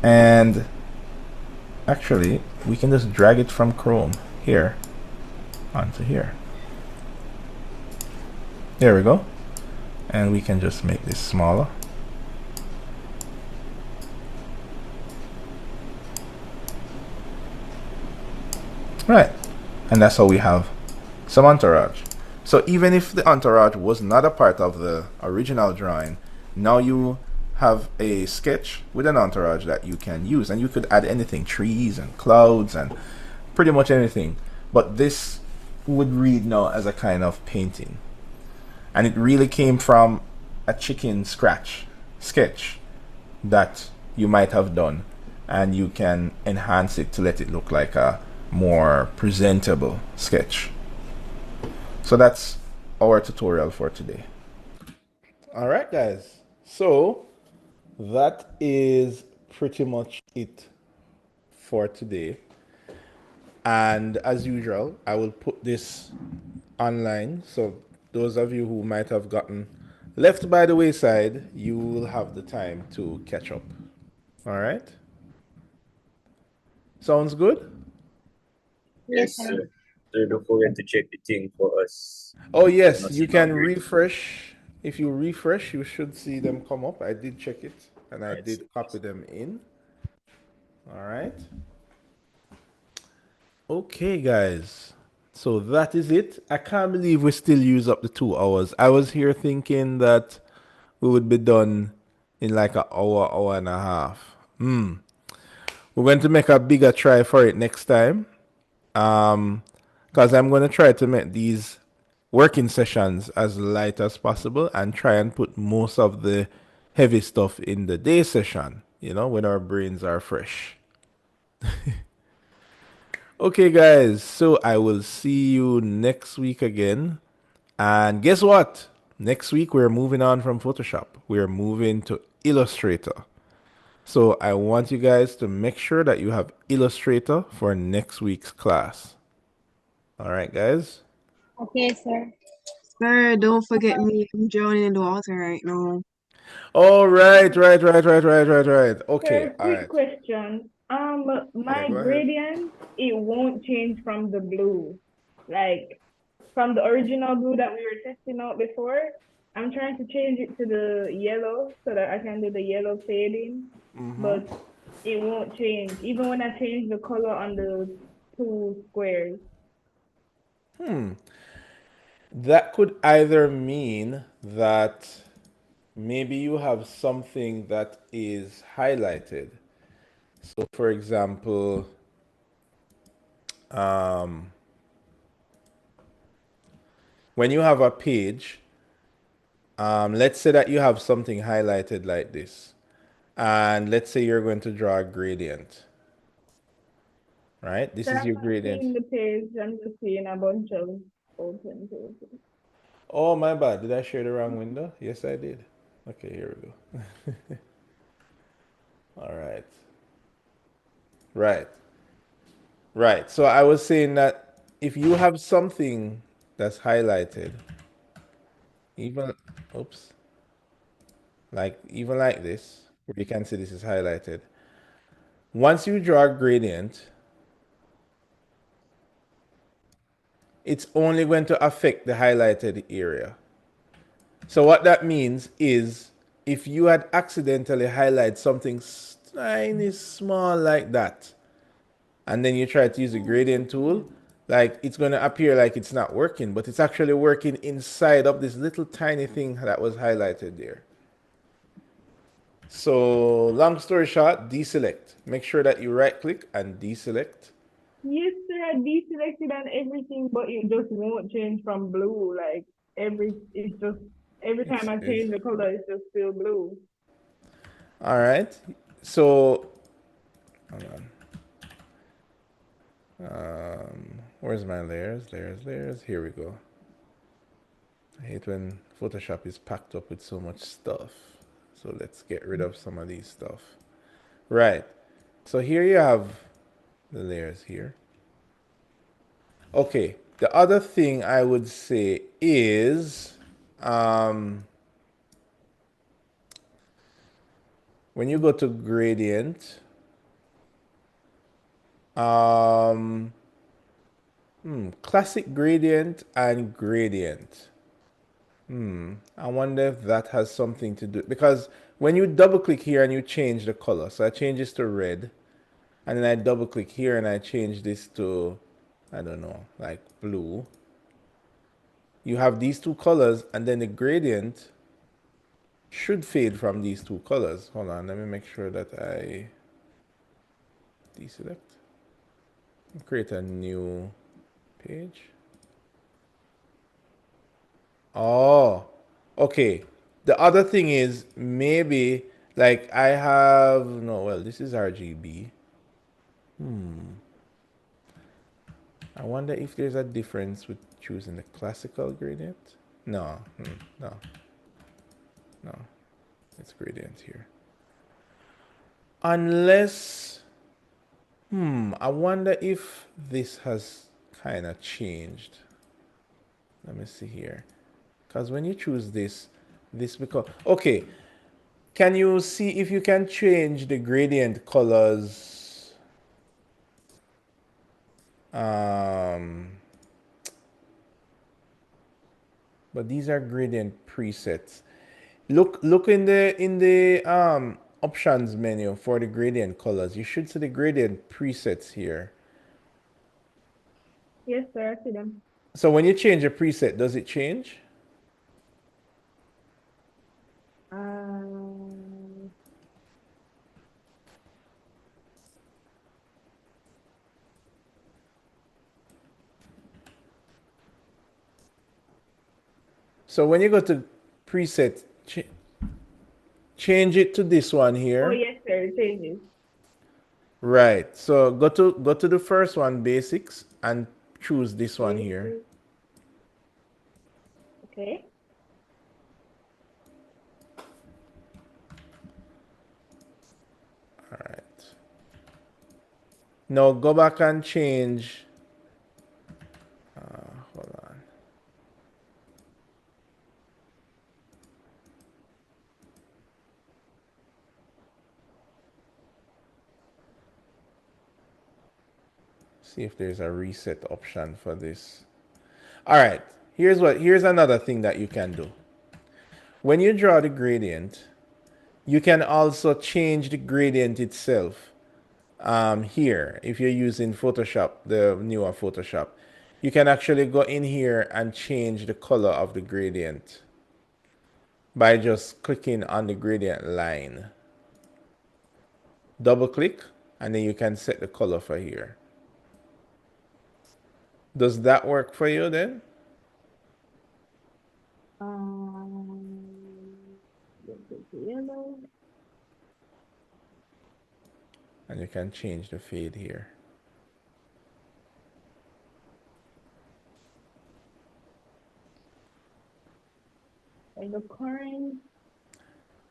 And actually, we can just drag it from Chrome here onto here. There we go. And we can just make this smaller. Right, and that's how we have some entourage. So even if the entourage was not a part of the original drawing, now you have a sketch with an entourage that you can use, and you could add anything, trees and clouds and pretty much anything. But this would read now as a kind of painting, and it really came from a chicken scratch sketch that you might have done, and you can enhance it to let it look like a more presentable sketch. So that's our tutorial for today. All right, guys, so that is pretty much it for today, and as usual, I will put this online, so those of you who might have gotten left by the wayside, you will have the time to catch up. All right, sounds good? Yes, sir. So don't forget to check the thing for us. Oh yes, you can refresh. If you refresh, you should see them come up. I did check it, and I did copy them in. All right. Okay, guys. So that is it. I can't believe we still use up the 2 hours. I was here thinking that we would be done in like an hour, hour and a half. We're going to make a bigger try for it next time. Because I'm going to try to make these working sessions as light as possible and try and put most of the heavy stuff in the day session, when our brains are fresh. Okay, guys, so I will see you next week again. And guess what? Next week, we're moving on from Photoshop. We're moving to Illustrator. So I want you guys to make sure that you have Illustrator for next week's class. All right, guys? Okay, sir. Sir, don't forget me. I'm drowning in the water right now. All right. Okay, Sir, all quick right. question. Yeah, My go ahead. gradient, it won't change from the blue. Like from the original blue that we were testing out before, I'm trying to change it to the yellow so that I can do the yellow fading, but it won't change. Even when I change the color on the two squares. That could either mean that maybe you have something that is highlighted. So, for example, when you have a page, let's say that you have something highlighted like this, and let's say you're going to draw a gradient, right? This So is I'm your not gradient. seeing the page, I'm just seeing a bunch of open pages. Oh, my bad. Did I share the wrong window? Yes, I did. Okay, here we go. All right. Right. Right. So I was saying that if you have something that's highlighted, even, oops, like even like this, where you can see this is highlighted. Once you draw a gradient, it's only going to affect the highlighted area. So what that means is if you had accidentally highlighted something tiny small like that, and then you try to use the gradient tool, like it's going to appear like it's not working, but it's actually working inside of this little tiny thing that was highlighted there. So long story short, deselect. Make sure that you right click and deselect. Yes, sir, I deselected on everything, but it just won't change from blue. Like it's just every time I It's change the color, it's just still blue. all right. So hold on. Where's my layers? Layers, layers. Here we go. I hate when Photoshop is packed up with so much stuff. So let's get rid of some of these stuff. Right. So here you have the layers here. Okay. The other thing I would say is when you go to gradient, classic gradient and gradient. I wonder if that has something to do, because when you double click here and you change the color, so I change this to red, and then I double click here and I change this to, I don't know, like blue. You have these two colors, and then the gradient should fade from these two colors. Hold on, let me make sure that I deselect, create a new page. Oh, okay. The other thing is maybe like I have no, well, this is RGB. I wonder if there's a difference with choosing the classical gradient. No, no, no. It's gradient here. Unless, I wonder if this has kind of changed. Let me see here. Because when you choose this, this become okay. Can you see if you can change the gradient colors? But these are gradient presets. Look in the options menu for the gradient colors. You should see the gradient presets here. Yes, sir, I see them. So when you change a preset, does it change? Um, So when you go to preset, change it to this one oh here. yes, sir, it changes. Right. So go to the first one, basics, and choose this one here. Basic. Okay. All right. Now go back and change. Hold on. See if there's a reset option for this. All right. Here's another thing that you can do. when you draw the gradient, you can also change the gradient itself. Here, if you're using Photoshop, the newer Photoshop, you can actually go in here and change the color of the gradient by just clicking on the gradient line. Double click, and then you can set the color for here. Does that work for you then? This is yellow. And you can change the fade here. Like the current.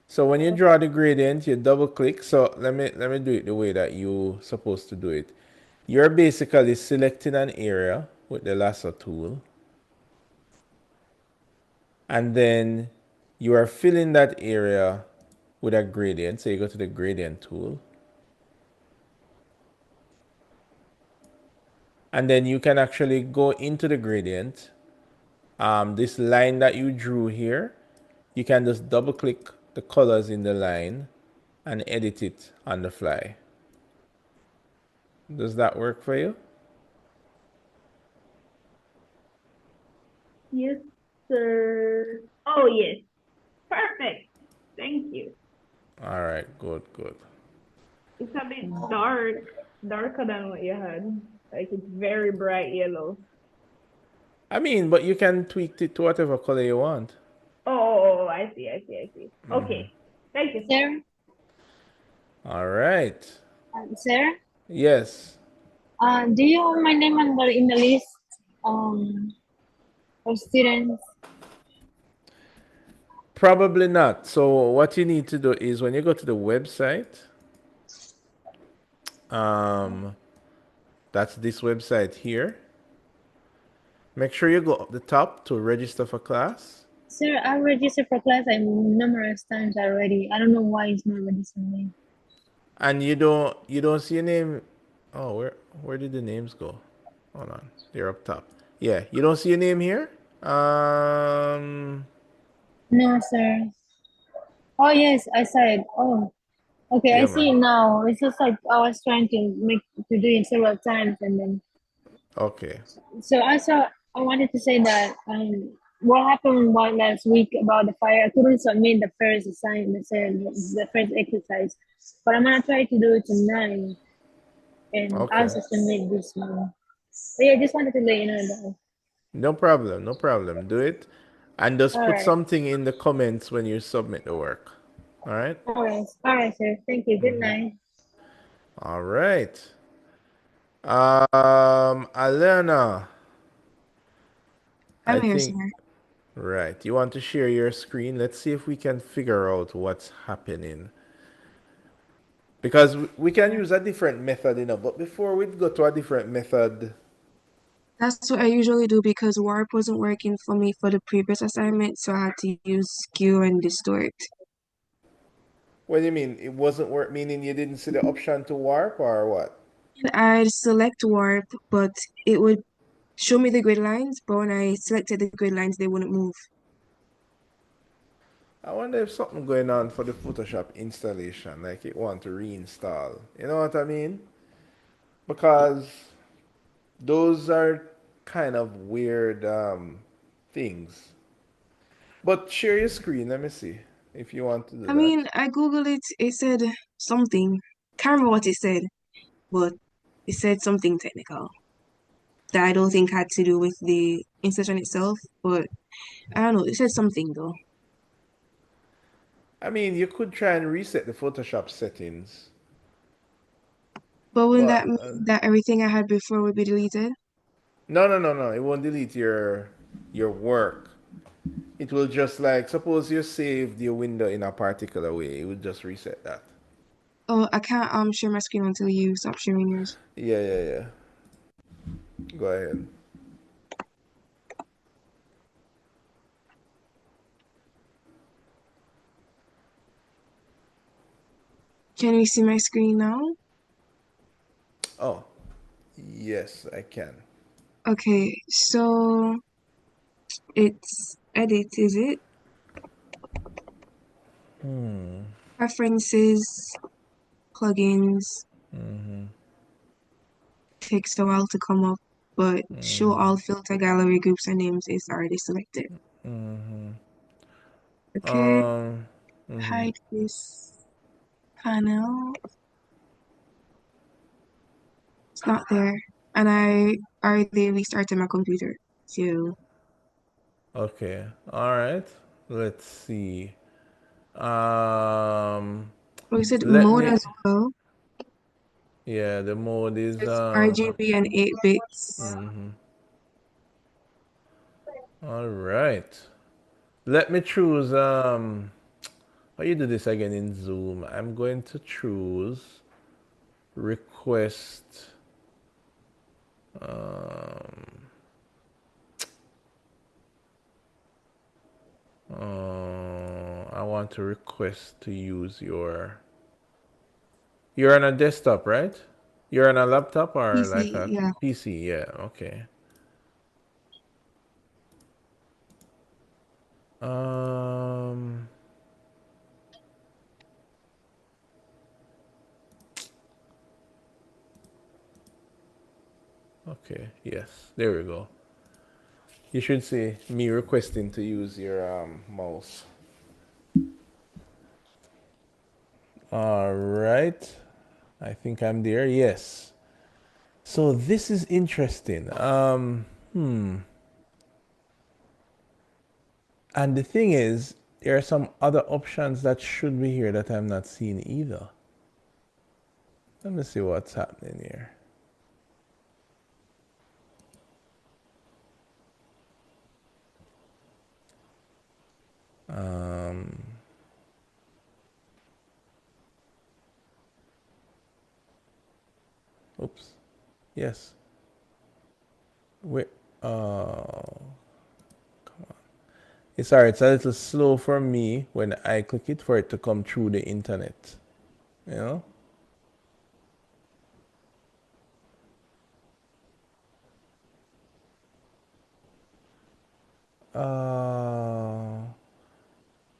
So when you draw the gradient, you double click. So let me do it the way that you're supposed to do it. You're basically selecting an area with the lasso tool. And then you are filling that area with a gradient. So you go to the gradient tool. And then you can actually go into the gradient. This line that you drew here, you can just double click the colors in the line and edit it on the fly. Does that work for you? Yes, sir. Oh, yes. Perfect. Thank you. All right, good, good. It's a bit dark, darker than what you had. Like it's very bright yellow. I mean, but you can tweak it to whatever color you want. Oh, I see. Okay. Thank you. Sir, All right. sir, Yes. do you have my name in the list of students? Probably not. So what you need to do is when you go to the website, that's this website here. Make sure you go up the top to register for class. Sir, I registered for class numerous times already. I don't know why it's not registering. And you don't see a name. Oh, where did the names go? Hold on. They're up top. Yeah, you don't see a name here? No, sir. Oh yes, I saw it. Oh, okay, I Yeah, see it man. now. It's just like I was trying to do it several times, and then Okay. so I wanted to say that what happened last week about the fire. I couldn't submit the first assignment, the first exercise, but I'm gonna try to do it tonight and Okay. also submit this one. But yeah, just wanted to let you know that. No problem, no problem. Do it. And just All put right, something in the comments when you submit the work. All right? all right, sir. Thank you. Good night. All right. Alena, I I'm here, think, sir. right. You want to share your screen? Let's see if we can figure out what's happening. Because we can use a different method, but before we go to a different method, That's what I usually do because warp wasn't working for me for the previous assignment, so I had to use skew and distort. what do you mean? It wasn't work, meaning you didn't see the option to warp or what? And I'd select warp, but it would show me the grid lines, but when I selected the grid lines, they wouldn't move. I wonder if something going on for the Photoshop installation, like it want to reinstall. You know what I mean? Because those are kind of weird things. But share your screen. Let me see if you want to do I that. mean, I googled it, it said something. Can't remember what it said, but it said something technical that I don't think had to do with the insertion itself, but I don't know, it said something though. I mean, you could try and reset the Photoshop settings, But wouldn't that but mean that everything I had before would be deleted? no, no, no, no. It won't delete your work. It will just like suppose you saved your window in a particular way. It would just reset that. Oh, I can't share my screen until you stop sharing yours. Yeah, yeah, yeah. Go ahead. Can you see my screen now? Oh, yes, I can. Okay, so it's edit, is it? Preferences, plugins, takes a while to come up, but show all filter gallery groups and names is already selected. Okay, hide this panel. It's not there. And I already restarted my computer. So, Okay. All right. Let's see. we said Let mode me. as well. Yeah, the mode is It's RGB and 8 bits. All right. Let me choose how you do this again in Zoom? I'm going to choose request I want to request to use you're on a desktop, right? You're on a laptop or like PC, a yeah. PC? Yeah, okay. Um, okay, yes, there we go. You should see me requesting to use your mouse. All right, I think I'm there. Yes. So this is interesting. And the thing is, there are some other options that should be here that I'm not seeing either. Let me see what's happening here. Oops. Yes. Wait. Oh, it's alright. It's a little slow for me when I click it for it to come through the internet. You know?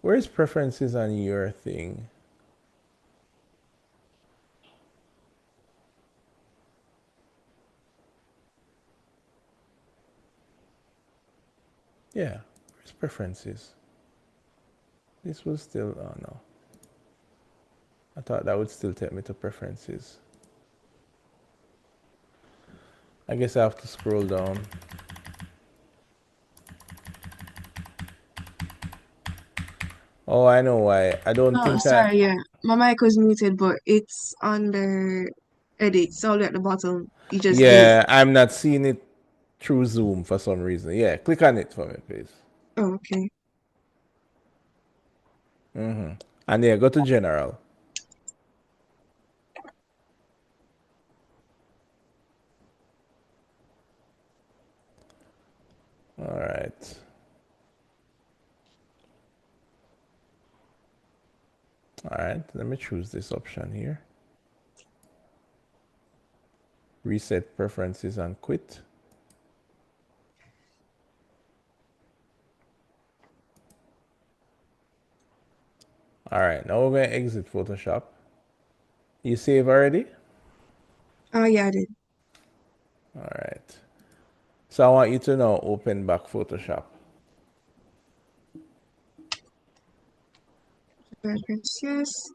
Where's preferences on your thing? Yeah, where's preferences? This will still, oh no. I thought that would still take me to preferences. I guess I have to scroll down. Oh, I know why. I don't Oh, think I. sorry, yeah. My mic was muted, but it's under edits all the way at the bottom. You just hit. Yeah, I'm not seeing it through Zoom for some reason. Yeah, click on it for me, please. Oh, okay. And yeah, go to general. All right. All right, let me choose this option here. Reset preferences and quit. All right, now we're going to exit Photoshop. You save already? Oh, yeah, I did. All right. So I want you to now open back Photoshop. Preferences.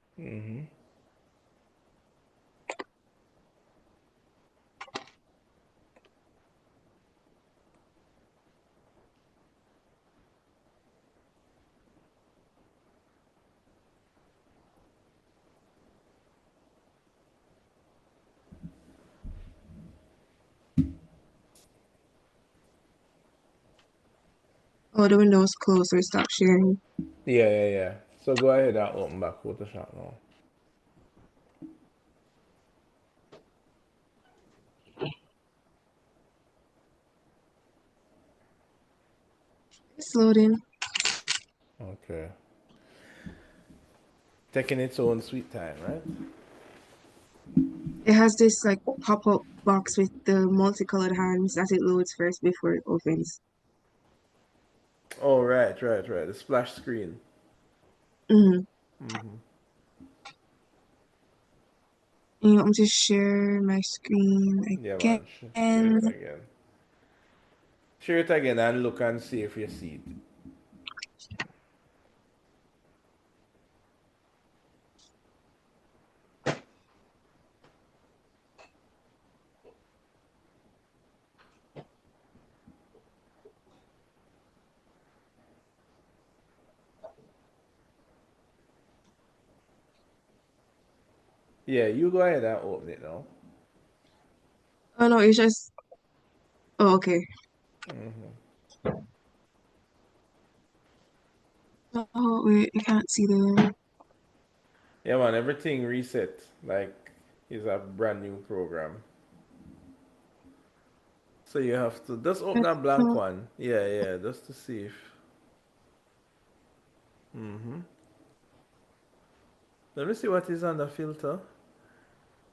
Oh, the window's closed, so it stopped sharing. Yeah. So go ahead and open back Photoshop now. It's loading. Okay. Taking its own sweet time, right? It has this like pop-up box with the multicolored hands that it loads first before it opens. Oh, right. The splash screen. Mm-hmm. Mm-hmm. You want me to share my screen Yeah, man. Share it again? again. Share it again and look and see if you see it. Yeah, you go ahead and open it now. Oh no, it's just. Oh, okay. Mm-hmm. Oh wait, I can't see the. Yeah, man. Everything reset. Like it's a brand new program. So you have to just open a blank one. Yeah, yeah, just to see if. Mm-hmm. Let me see what is on the filter.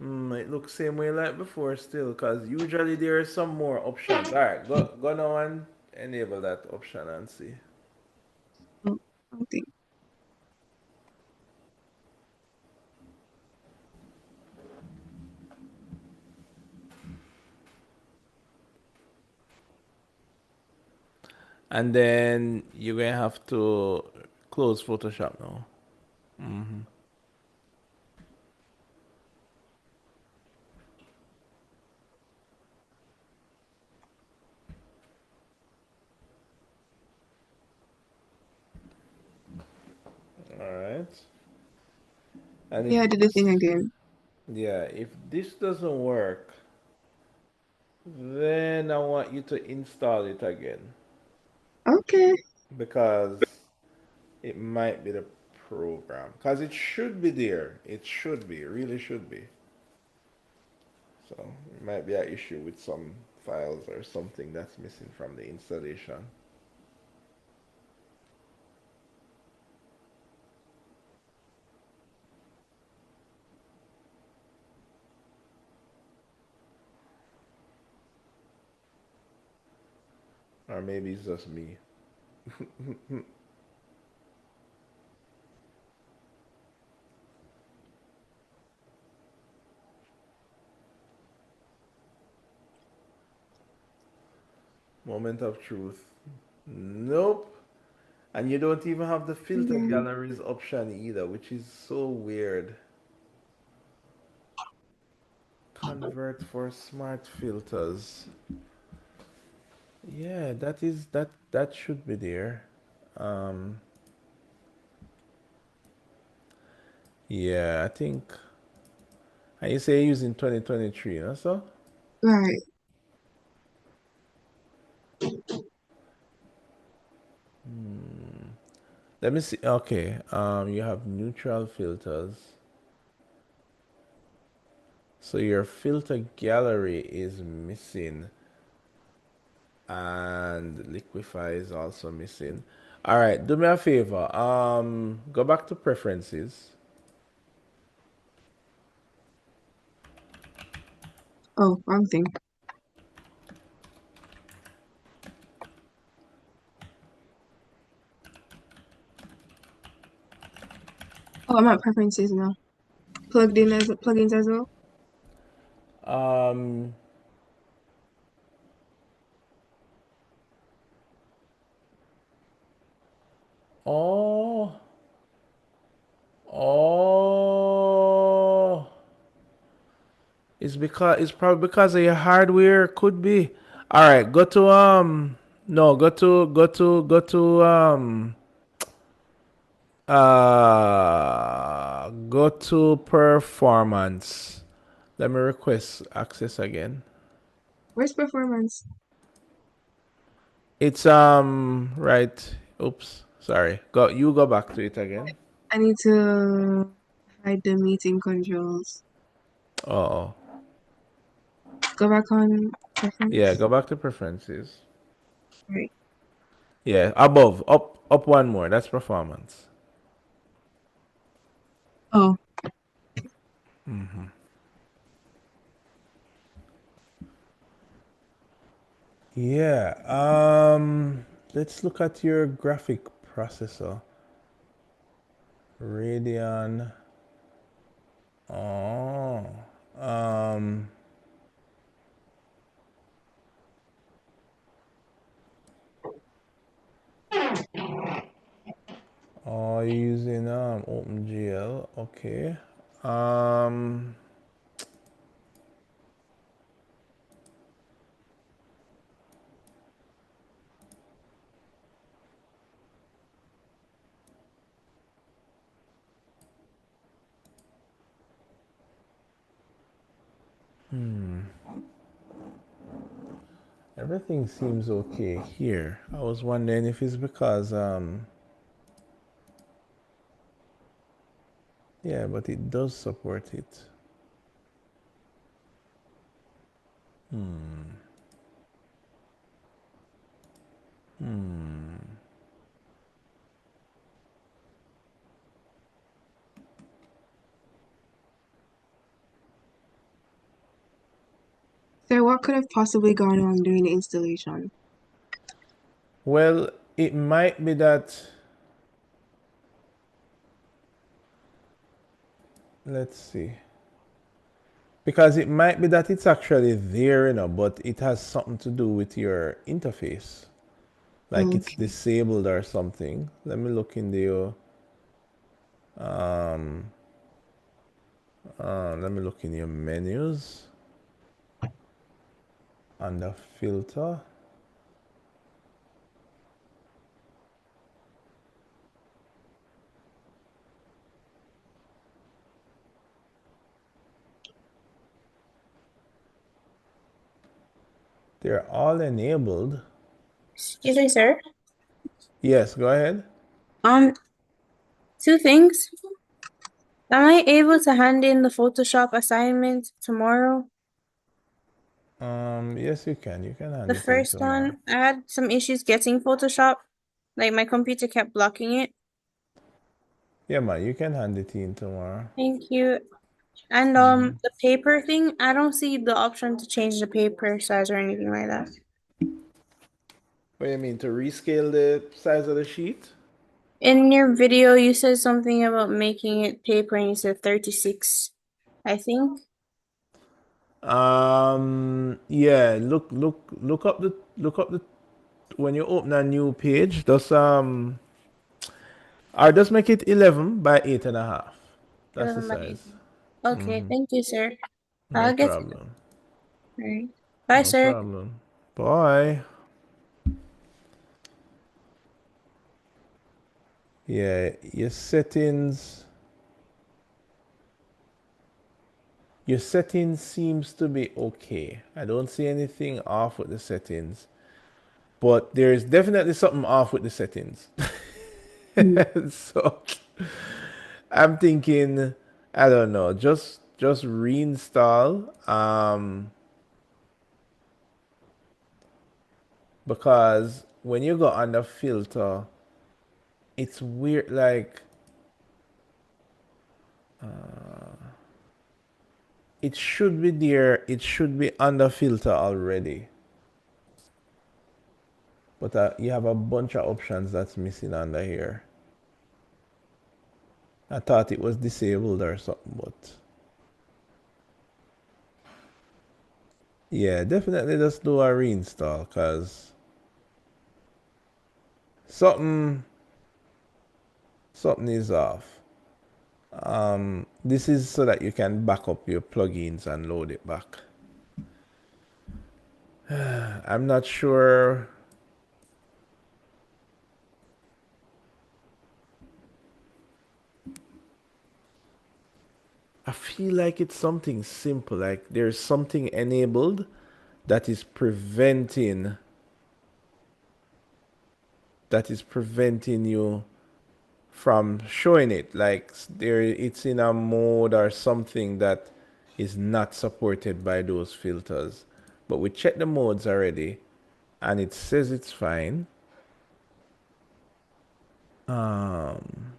It looks same way like before still, cause usually there are some more options. All right, go now and enable that option and see. Oh, I think. And then you're gonna have to close Photoshop now. Mm-hmm. All right. And if Yeah, I did the this, thing again. yeah, if this doesn't work, then I want you to install it again Okay. because it might be the program. Because it should be there. It should be. It really should be. So it might be an issue with some files or something that's missing from the installation. Or maybe it's just me. Moment of truth. Nope. And you don't even have the filter Yeah. galleries option either, which is so weird. Convert for smart filters. Yeah, that should be there. Um, yeah, I think. And you say you're using 2023, no? So Right. let me see. Okay. You have neutral filters. So your filter gallery is missing, and liquify is also missing. All right, do me a favor. Go back to preferences. Oh, wrong thing. Oh, I'm at preferences now. Plugins as well. Um, oh, oh, it's probably because of your hardware. Could be. All right, go to no, go to performance. Let me request access again. Where's performance? It's right. Oops, sorry. Go back to it again. I need to hide the meeting controls. Oh, Go back on yeah. preference. Go back to preferences. Right. Yeah, above, up one more. That's performance. Oh, Yeah. Let's look at your graphic processor. Radeon. Oh. Um. Oh, you're using OpenGL. Okay. Um. Everything seems okay here. I was wondering if it's because yeah, but it does support it. So what could have possibly gone on during the installation? Well, it might be that. Let's see. Because it might be that it's actually there, but it has something to do with your interface. Like it's Okay. disabled or something. Let me look in the um let me look in your menus under filter. They're all enabled. Excuse me, sir. Yes, go ahead. Um, two things. Am I able to hand in the Photoshop assignment tomorrow? Yes, you can. You can hand The it in first tomorrow. one, I had some issues getting Photoshop. Like my computer kept blocking it. Yeah, man, you can hand it in tomorrow. Thank you. And the paper thing, I don't see the option to change the paper size or anything like that. What do you mean, to rescale the size of the sheet? In your video, you said something about making it paper and you said 36, I think. Yeah, look up the when you open a new page, just make it 11 by 8.5. That's the 11 by 8. size. Okay, thank you, sir. No I'll get to problem. it. All right. Bye, No sir. problem. Bye. Yeah, your settings seems to be okay. I don't see anything off with the settings, but there's definitely something off with the settings. So I'm thinking, I don't know, just reinstall. Because when you go under filter, it's weird. Like it should be there. It should be under filter already. But you have a bunch of options that's missing under here. I thought it was disabled or something, but yeah, definitely just do a reinstall because something something is off. This is so that you can back up your plugins and load it back. I'm not sure. I feel like it's something simple, like there's something enabled that is preventing you from showing it. Like it's in a mode or something that is not supported by those filters. But we checked the modes already and it says it's fine. Um,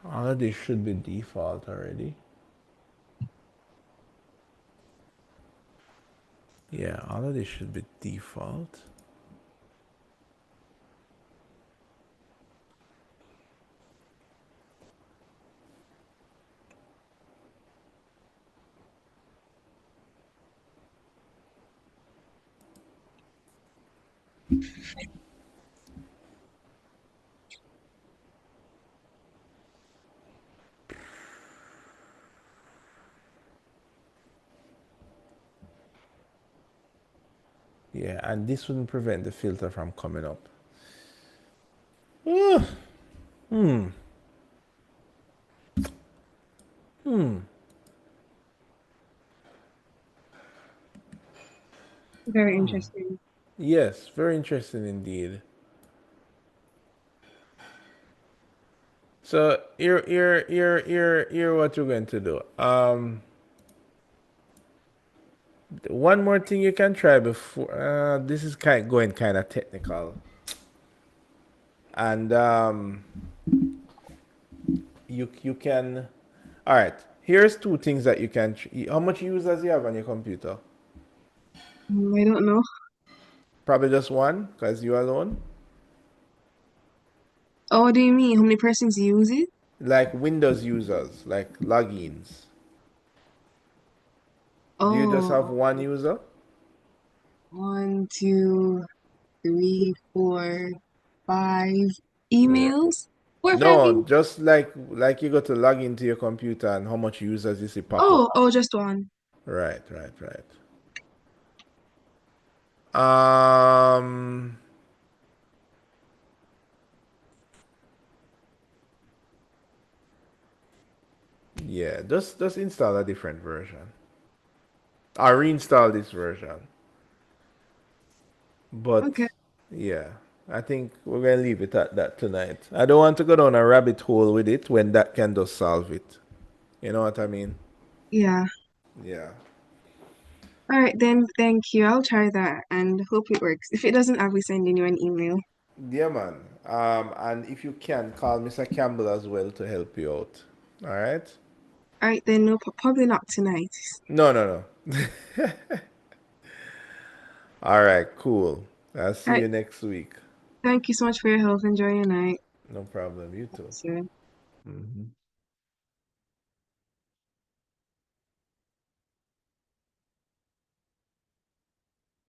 all of this should be default already. Yeah, all of this should be default. Yeah, and this wouldn't prevent the filter from coming up. Ugh. Hmm. Hmm. Very interesting. Yes, very interesting indeed. So here what you're going to do. One more thing you can try before. This is going kind of technical, and you can. All right. Here's two things that you can. How much users you have on your computer? I don't know. Probably just one, cause you alone. Oh, what do you mean? How many persons use it? Like Windows users, like logins. Do you just have Oh, one user? 1, 2, 3, 4, 5 emails. 4 or 5 No, emails. just like you go to log into your computer and how much users you see pop up. Oh, just one. Right, right, right. Um, yeah, just install a different version. I reinstall this version. But Okay. yeah, I think we're gonna leave it at that tonight. I don't want to go down a rabbit hole with it when that can just solve it. You know what I mean? Yeah. Yeah. All right, then. Thank you. I'll try that and hope it works. If it doesn't, I'll be sending you an email. Yeah, man. And if you can, call Mr. Campbell as well to help you out. All right? All right, then. No, probably not tonight. No, no, no. All right, cool. I'll All see right. you next week. Thank you so much for your help. Enjoy your night. No problem. You too. Sure. Mhm.